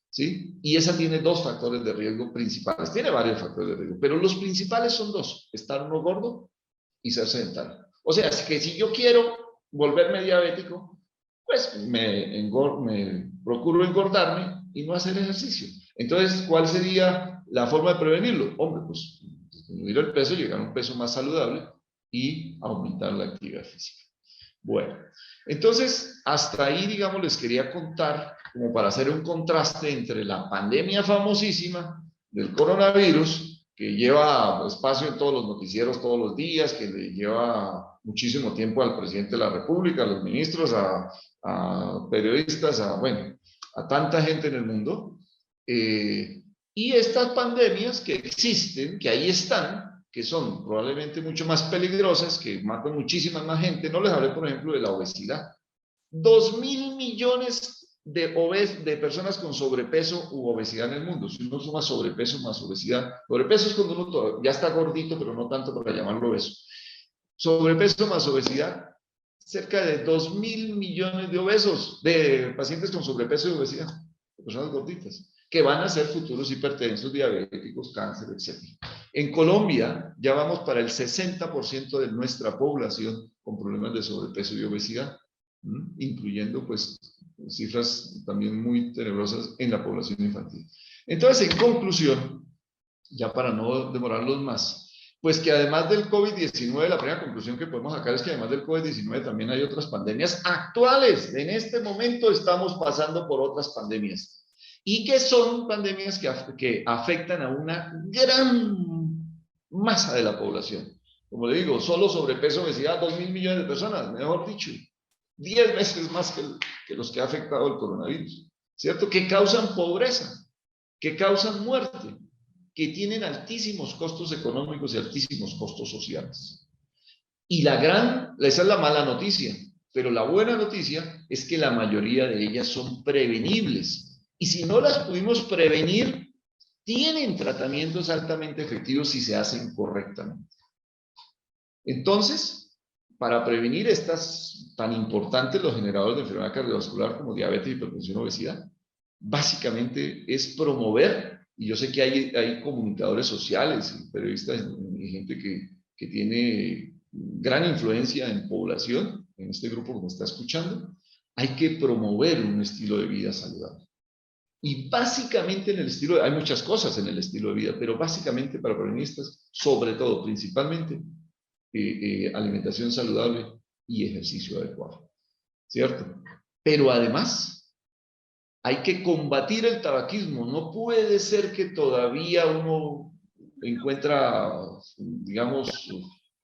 ¿Sí? Y esa tiene 2 factores de riesgo principales. Tiene varios factores de riesgo, pero los principales son 2. Estar uno gordo y ser sedentario. O sea, que si yo quiero volverme diabético, pues me procuro engordarme y no hacer ejercicio. Entonces, ¿cuál sería la forma de prevenirlo? Hombre, pues disminuir el peso, llegar a un peso más saludable y aumentar la actividad física. Bueno, entonces, hasta ahí, digamos, les quería contar, como para hacer un contraste entre la pandemia famosísima del coronavirus, que lleva espacio en todos los noticieros todos los días, que le lleva muchísimo tiempo al presidente de la República, a los ministros, a periodistas, a tanta gente en el mundo. Y estas pandemias que existen, que ahí están, que son probablemente mucho más peligrosas, que matan muchísima más gente. No les hablé, por ejemplo, de la obesidad. 2.000 millones de personas con sobrepeso u obesidad en el mundo. Si uno suma sobrepeso más obesidad, sobrepeso es cuando uno ya está gordito, pero no tanto para llamarlo obeso. Sobrepeso más obesidad, cerca de 2.000 millones de obesos, de pacientes con sobrepeso y obesidad, de personas gorditas, que van a ser futuros hipertensos, diabéticos, cáncer, etc. En Colombia ya vamos para el 60% de nuestra población con problemas de sobrepeso y obesidad, incluyendo pues cifras también muy tenebrosas en la población infantil. Entonces, en conclusión, ya para no demorarlos más, pues que además del COVID-19, la primera conclusión que podemos sacar es que además del COVID-19 también hay otras pandemias actuales. En este momento estamos pasando por otras pandemias y que son pandemias que afectan a una gran masa de la población. Como le digo, solo sobrepeso, obesidad, 2.000 millones de personas, mejor dicho, 10 veces más que los que ha afectado el coronavirus, ¿cierto? Que causan pobreza, que causan muerte, que tienen altísimos costos económicos y altísimos costos sociales. Y esa es la mala noticia, pero la buena noticia es que la mayoría de ellas son prevenibles. Y si no las pudimos prevenir, tienen tratamientos altamente efectivos si se hacen correctamente. Entonces, para prevenir estas tan importantes, los generadores de enfermedad cardiovascular como diabetes, hipertensión, obesidad, básicamente es promover, y yo sé que hay comunicadores sociales, periodistas y gente que tiene gran influencia en población, en este grupo que me está escuchando, hay que promover un estilo de vida saludable. Y básicamente hay muchas cosas en el estilo de vida, pero básicamente para prevenir estas, sobre todo, principalmente, alimentación saludable y ejercicio adecuado, ¿cierto? Pero además, hay que combatir el tabaquismo. No puede ser que todavía uno encuentra, digamos,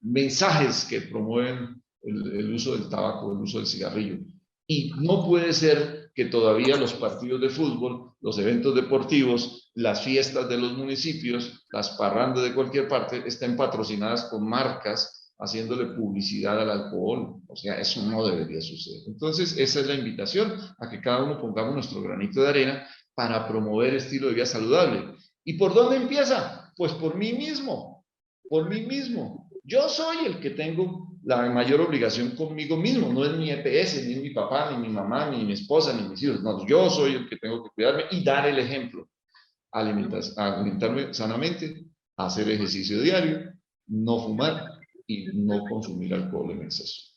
mensajes que promueven el uso del tabaco, el uso del cigarrillo. Y no puede ser que todavía los partidos de fútbol, los eventos deportivos, las fiestas de los municipios, las parrandas de cualquier parte estén patrocinadas con marcas haciéndole publicidad al alcohol. O sea, eso no debería suceder. Entonces, esa es la invitación a que cada uno pongamos nuestro granito de arena para promover estilo de vida saludable. ¿Y por dónde empieza? Pues por mí mismo, por mí mismo. Yo soy el que tengo la mayor obligación conmigo mismo, no es mi EPS, ni mi papá, ni mi mamá, ni mi esposa, ni mis hijos. No, yo soy el que tengo que cuidarme y dar el ejemplo. Alimentarme sanamente, hacer ejercicio diario, no fumar y no consumir alcohol en exceso.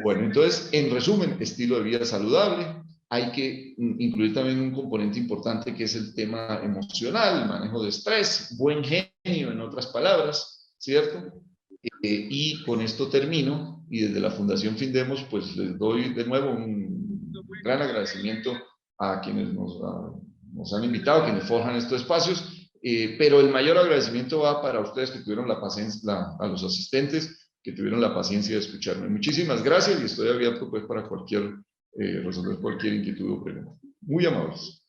Bueno, entonces, en resumen, estilo de vida saludable. Hay que incluir también un componente importante que es el tema emocional, manejo de estrés, buen genio, en otras palabras, ¿cierto? Y con esto termino, y desde la Fundación Findemos, pues les doy de nuevo un gran agradecimiento a quienes nos han invitado, a quienes forjan estos espacios, pero el mayor agradecimiento va para ustedes que tuvieron la paciencia, a los asistentes que tuvieron la paciencia de escucharme. Muchísimas gracias y estoy abierto pues para resolver cualquier inquietud o pregunta. Muy amables.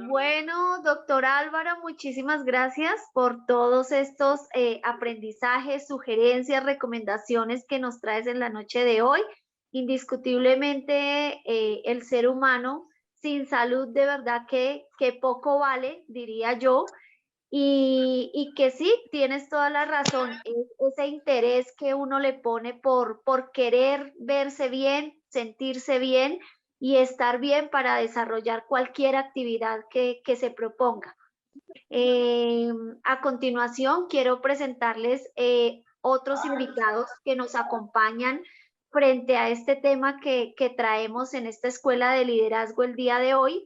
Bueno, doctor Álvaro, muchísimas gracias por todos estos aprendizajes, sugerencias, recomendaciones que nos traes en la noche de hoy. Indiscutiblemente, el ser humano sin salud de verdad que poco vale, diría yo, y que sí, tienes toda la razón, ese interés que uno le pone por querer verse bien, sentirse bien y estar bien para desarrollar cualquier actividad que se proponga. A continuación, quiero presentarles otros invitados que nos acompañan frente a este tema que traemos en esta escuela de liderazgo el día de hoy,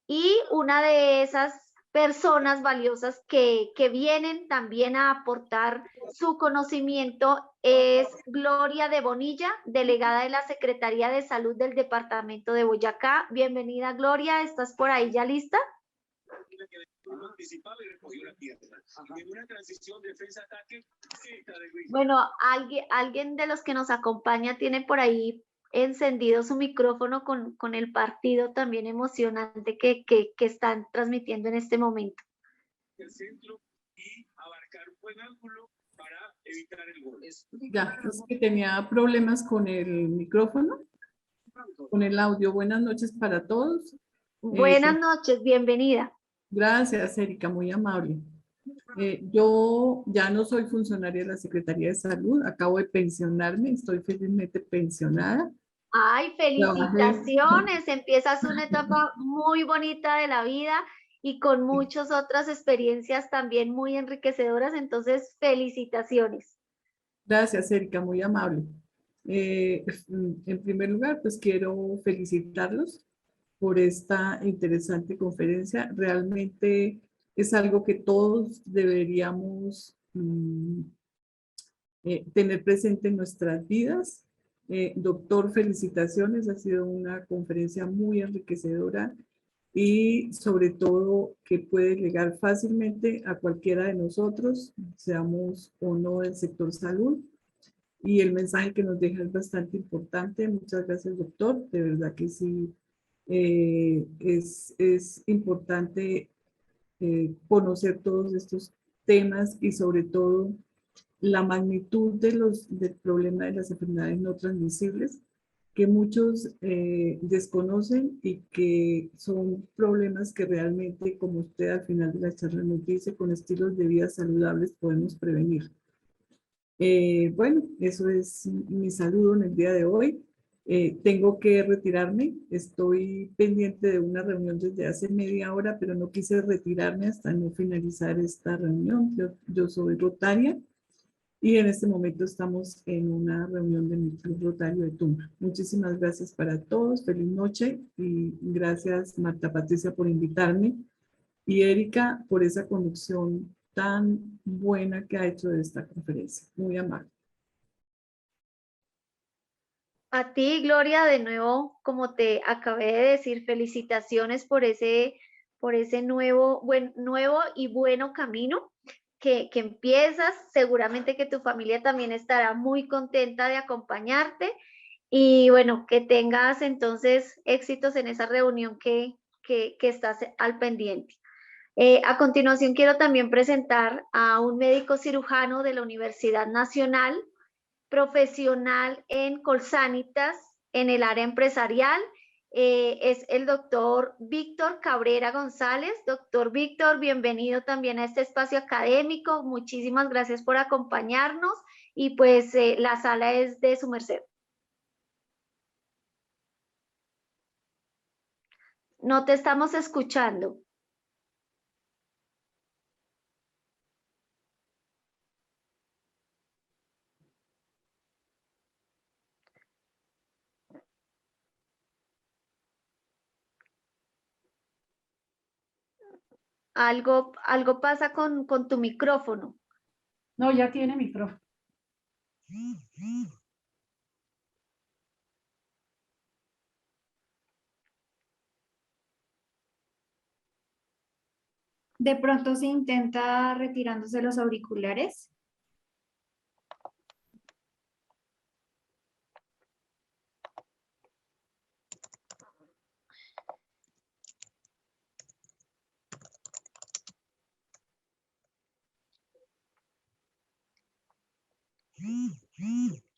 y una de esas personas valiosas que vienen también a aportar su conocimiento es Gloria de Bonilla, delegada de la Secretaría de Salud del Departamento de Boyacá. Bienvenida, Gloria, ¿estás por ahí ya lista? Bueno, alguien de los que nos acompaña tiene por ahí encendido su micrófono con el partido también emocionante que están transmitiendo en este momento. El centro y abarcar un buen ángulo para evitar el gol. Ya, es que tenía problemas con el micrófono, con el audio. Buenas noches para todos. Buenas noches, bienvenida. Gracias, Erika, muy amable. Yo ya no soy funcionaria de la Secretaría de Salud, acabo de pensionarme, estoy felizmente pensionada. Ay, felicitaciones, empiezas una etapa muy bonita de la vida y con muchas otras experiencias también muy enriquecedoras, entonces felicitaciones. Gracias, Erika, muy amable. En primer lugar, pues quiero felicitarlos por esta interesante conferencia. Realmente es algo que todos deberíamos tener presente en nuestras vidas. Doctor, felicitaciones, ha sido una conferencia muy enriquecedora y sobre todo que puede llegar fácilmente a cualquiera de nosotros, seamos o no del sector salud. Y el mensaje que nos deja es bastante importante. Muchas gracias, doctor. De verdad que sí, es importante conocer todos estos temas y sobre todo la magnitud del problema de las enfermedades no transmisibles que muchos desconocen y que son problemas que realmente, como usted al final de la charla nos dice, con estilos de vida saludables podemos prevenir. Bueno, eso es mi saludo en el día de hoy. Tengo que retirarme. Estoy pendiente de una reunión desde hace media hora, pero no quise retirarme hasta no finalizar esta reunión. Yo soy Rotaria y en este momento estamos en una reunión de mi club Rotario de Tumba. Muchísimas gracias para todos. Feliz noche y gracias, Marta Patricia, por invitarme y Erika por esa conducción tan buena que ha hecho de esta conferencia. Muy amable. A ti, Gloria, de nuevo, como te acabé de decir, felicitaciones por ese nuevo y bueno camino que empiezas. Seguramente que tu familia también estará muy contenta de acompañarte y bueno, que tengas entonces éxitos en esa reunión que estás al pendiente. A continuación, quiero también presentar a un médico cirujano de la Universidad Nacional, profesional en Colsanitas, en el área empresarial. Es el doctor Víctor Cabrera González. Doctor Víctor, bienvenido también a este espacio académico. Muchísimas gracias por acompañarnos y pues la sala es de su merced. No te estamos escuchando. Algo pasa con tu micrófono. No, ya tiene micrófono. De pronto se intenta retirándose los auriculares.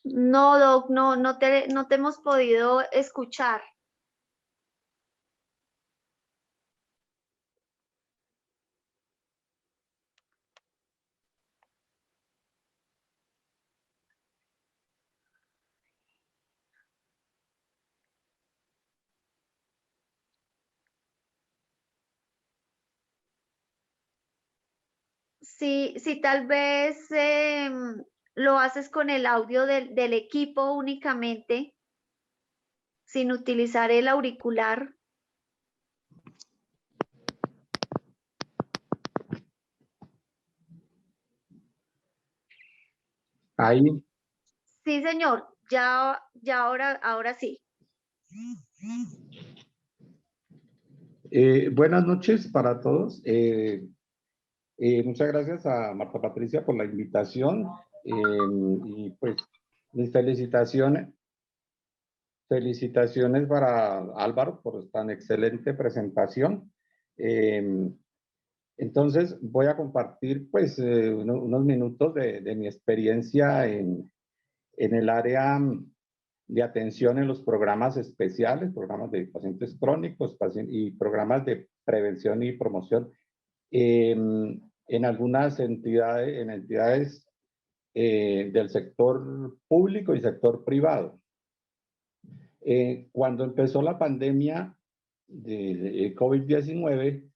No, Doc, no te hemos podido escuchar. Si tal vez lo haces con el audio del equipo únicamente, sin utilizar el auricular. Ahí. Sí, señor, ya ahora sí. Buenas noches para todos. Muchas gracias a Marta Patricia por la invitación y pues mis felicitaciones Felicitaciones para Álvaro por tan excelente presentación. Entonces voy a compartir pues unos minutos de mi experiencia en el área de atención en los programas especiales, programas de pacientes crónicos y programas de prevención y promoción en algunas entidades del sector público y sector privado. Cuando empezó la pandemia de COVID-19,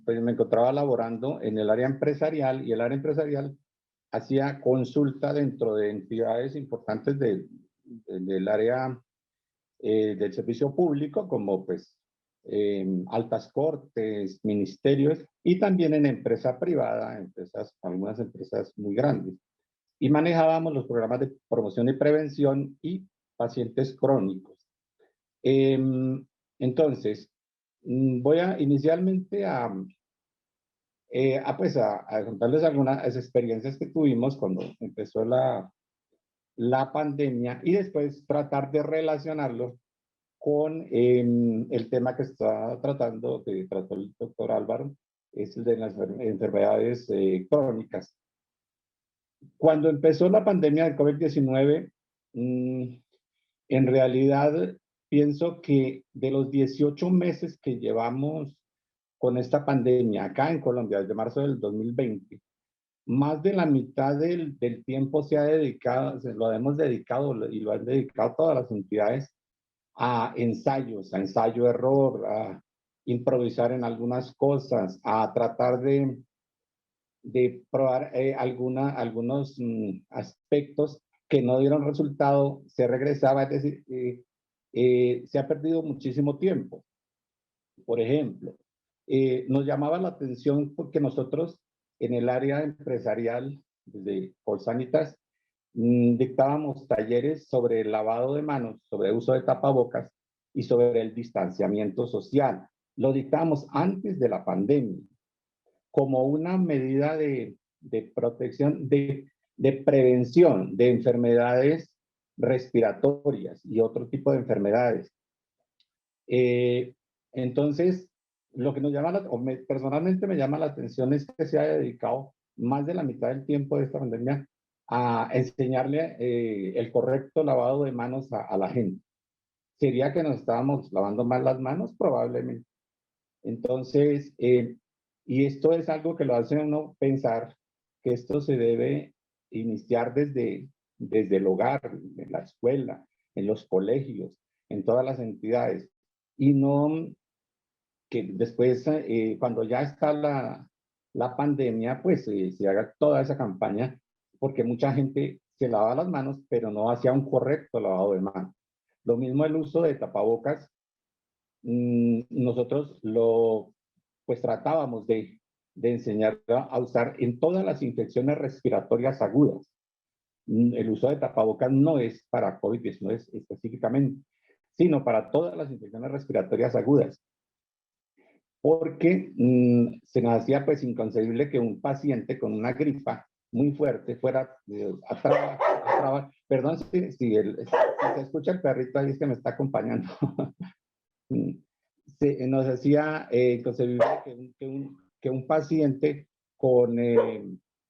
pues me encontraba laborando en el área empresarial y el área empresarial hacía consulta dentro de entidades importantes del área del servicio público, como pues altas cortes, ministerios, y también en empresa privada, algunas empresas muy grandes. Y manejábamos los programas de promoción y prevención y pacientes crónicos. Entonces, voy a inicialmente a contarles algunas experiencias que tuvimos cuando empezó la pandemia y después tratar de relacionarlo con el tema que trató el doctor Álvaro, es el de las enfermedades crónicas. Cuando empezó la pandemia del COVID-19, en realidad pienso que de los 18 meses que llevamos con esta pandemia acá en Colombia, desde marzo del 2020, más de la mitad del tiempo se lo hemos dedicado y lo han dedicado todas las entidades a ensayos, a ensayo-error, a improvisar en algunas cosas, a tratar de probar algunos aspectos que no dieron resultado, se regresaba, es decir, se ha perdido muchísimo tiempo. Por ejemplo, nos llamaba la atención porque nosotros en el área empresarial de Colsanitas dictábamos talleres sobre el lavado de manos, sobre el uso de tapabocas y sobre el distanciamiento social. Lo dictábamos antes de la pandemia como una medida de protección, de prevención de enfermedades respiratorias y otro tipo de enfermedades. Entonces, lo que nos llama, personalmente me llama la atención es que se haya dedicado más de la mitad del tiempo de esta pandemia a enseñarle el correcto lavado de manos a la gente. ¿Sería que nos estábamos lavando mal las manos? Probablemente. Entonces, y esto es algo que lo hace uno pensar que esto se debe iniciar desde el hogar, en la escuela, en los colegios, en todas las entidades. Y no que después, cuando ya está la pandemia, pues se haga toda esa campaña, porque mucha gente se lava las manos, pero no hacía un correcto lavado de manos. Lo mismo el uso de tapabocas. Nosotros pues tratábamos de enseñar a usar en todas las infecciones respiratorias agudas. El uso de tapabocas no es para COVID-19 específicamente, sino para todas las infecciones respiratorias agudas. Porque se nos hacía pues inconcebible que un paciente con una gripa muy fuerte fuera a trabajar. Perdón si se escucha el perrito ahí, es que me está acompañando. Nos hacía inconcebible que un paciente con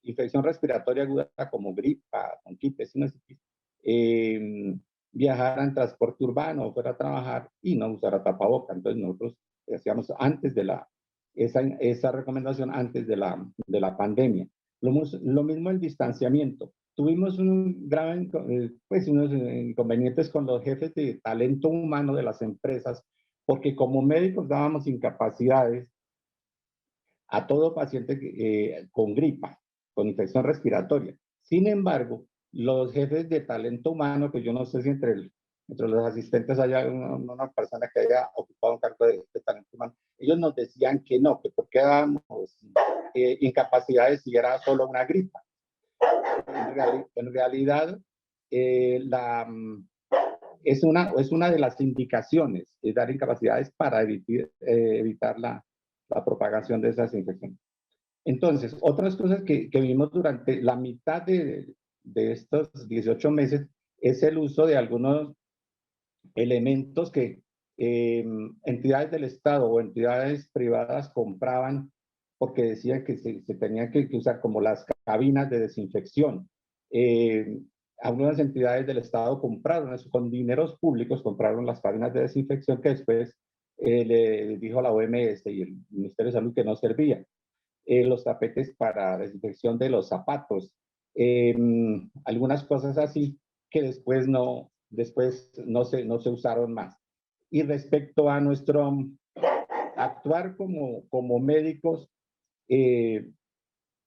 infección respiratoria aguda como gripa, bronquitis, viajara en transporte urbano o fuera a trabajar y no usara tapabocas. Entonces nosotros hacíamos antes de esa recomendación antes de la pandemia. Lo mismo el distanciamiento. Tuvimos unos inconvenientes con los jefes de talento humano de las empresas, porque como médicos dábamos incapacidades a todo paciente con gripa, con infección respiratoria. Sin embargo, los jefes de talento humano, que yo no sé si entre los asistentes haya una persona que haya ocupado un cargo de talento humano, ellos nos decían que no, que porque dábamos incapacidades si era solo una gripa. En realidad, es una de las indicaciones, es dar incapacidades para evitar la propagación de esas infecciones. Entonces, otras cosas que vimos durante la mitad de estos 18 meses es el uso de algunos elementos que entidades del Estado o entidades privadas compraban porque decían que se tenían que usar como las cabinas de desinfección. Algunas entidades del Estado compraron eso, con dineros públicos compraron las cabinas de desinfección que después le dijo la OMS y el Ministerio de Salud que no servían. Los tapetes para desinfección de los zapatos, algunas cosas así que después no se usaron más. Y respecto a nuestro actuar como médicos,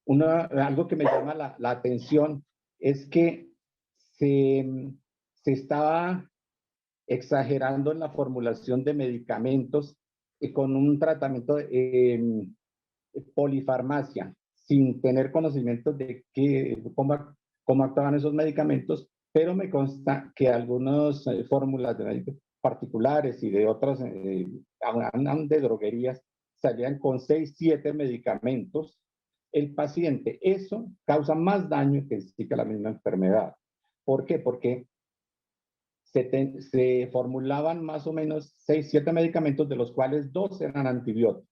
algo que me llama la atención es que se estaba exagerando en la formulación de medicamentos con un tratamiento de polifarmacia, sin tener conocimiento de cómo actuaban esos medicamentos, pero me consta que algunas fórmulas de médicos particulares y de otras, de droguerías, salían con 6, 7 medicamentos. El paciente, eso causa más daño que la misma enfermedad. ¿Por qué? Porque se formulaban más o menos 6, 7 medicamentos, de los cuales 2 eran antibióticos.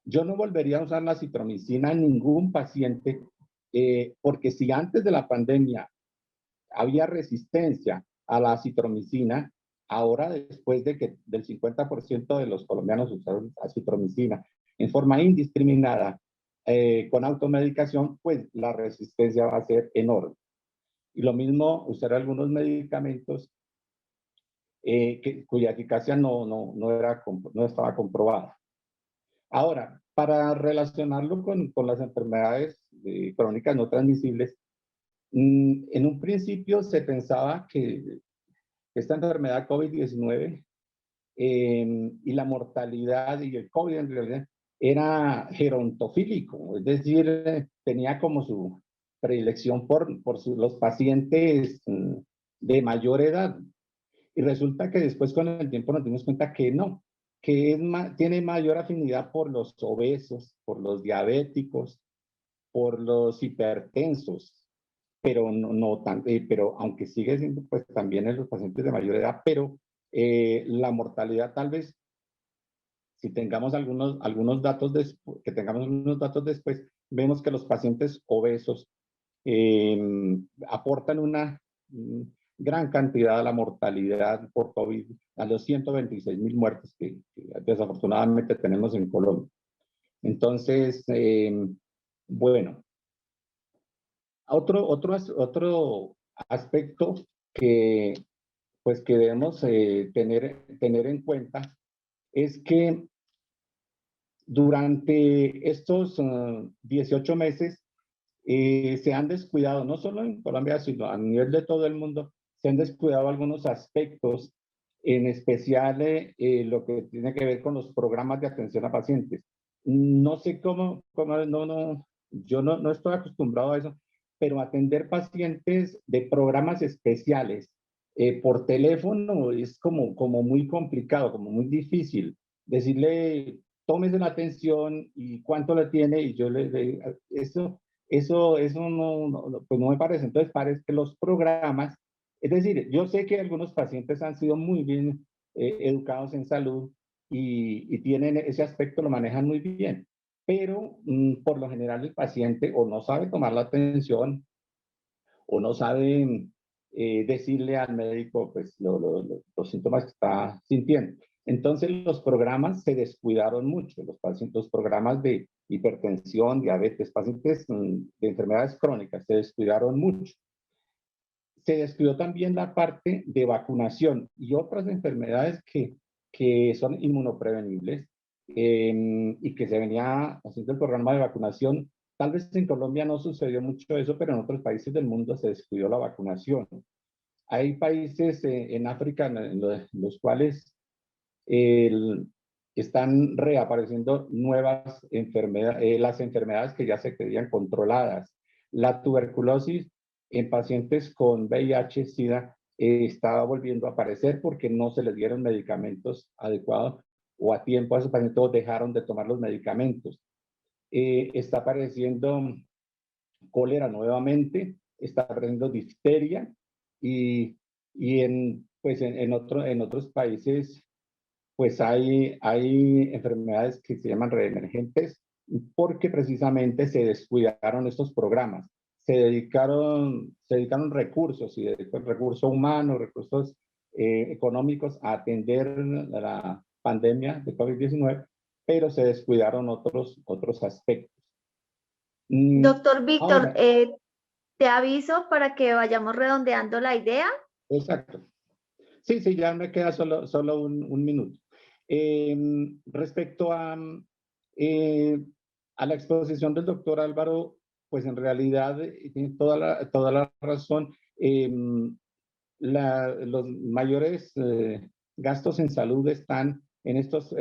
Yo no volvería a usar la citromicina en ningún paciente, porque si antes de la pandemia había resistencia a la citromicina, ahora después de que del 50% de los colombianos usaron acitromicina en forma indiscriminada, con automedicación, pues la resistencia va a ser enorme. Y lo mismo usar algunos medicamentos cuya eficacia no estaba comprobada. Ahora, para relacionarlo con las enfermedades crónicas no transmisibles, en un principio se pensaba que esta enfermedad COVID-19 y la mortalidad y el COVID en realidad era gerontofílico, es decir, tenía como su predilección por los pacientes de mayor edad. Y resulta que después con el tiempo nos dimos cuenta que no, que tiene mayor afinidad por los obesos, por los diabéticos, por los hipertensos, pero no tan, pero aunque sigue siendo pues también en los pacientes de mayor edad, pero la mortalidad tal vez, si tengamos algunos datos después, vemos que los pacientes obesos aportan una gran cantidad a la mortalidad por COVID, a los 126,000 muertes que desafortunadamente tenemos en Colombia. Entonces, bueno, otro aspecto que debemos tener en cuenta es que durante estos 18 meses se han descuidado, no solo en Colombia, sino a nivel de todo el mundo, se han descuidado algunos aspectos, en especial lo que tiene que ver con los programas de atención a pacientes. No sé yo no estoy acostumbrado a eso, pero atender pacientes de programas especiales por teléfono es como muy complicado, como muy difícil. Decirle, tómese la atención y cuánto le tiene, y yo eso pues no me parece. Entonces parece que los programas, es decir, yo sé que algunos pacientes han sido muy bien educados en salud y tienen ese aspecto, lo manejan muy bien, pero por lo general el paciente o no sabe tomar la atención o no sabe decirle al médico pues los síntomas que está sintiendo. Entonces los programas se descuidaron mucho, los programas de hipertensión, diabetes, pacientes de enfermedades crónicas se descuidaron mucho. Se descuidó también la parte de vacunación y otras enfermedades que son inmunoprevenibles y que se venía haciendo el programa de vacunación. Tal vez en Colombia no sucedió mucho eso, pero en otros países del mundo se descuidó la vacunación. Hay países en África en los cuales están reapareciendo nuevas enfermedades, las enfermedades que ya se creían controladas. La tuberculosis en pacientes con VIH, SIDA, estaba volviendo a aparecer porque no se les dieron medicamentos adecuados o a tiempo a esos pacientes o dejaron de tomar los medicamentos. Está apareciendo cólera nuevamente, está apareciendo difteria y y pues en otros países pues hay enfermedades que se llaman reemergentes porque precisamente se descuidaron estos programas. Se dedicaron recursos, y recursos humanos, recursos económicos a atender la pandemia de COVID-19, pero se descuidaron otros aspectos. Doctor Víctor, Ahora, te aviso para que vayamos redondeando la idea. exacto. Sí, ya me queda solo un minuto. Respecto a la exposición del doctor Álvaro, pues en realidad tiene toda la razón. Los mayores gastos en salud están en estas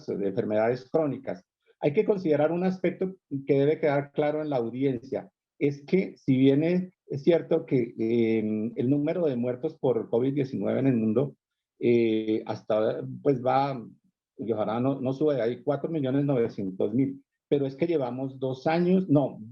enfermedades crónicas. Hay que considerar un aspecto que debe quedar claro en la audiencia. Es que si bien es cierto que el número de muertos por COVID-19 en el mundo hasta pues va, y ojalá no sube, hay 4.900.000, pero es que llevamos 2 años, no,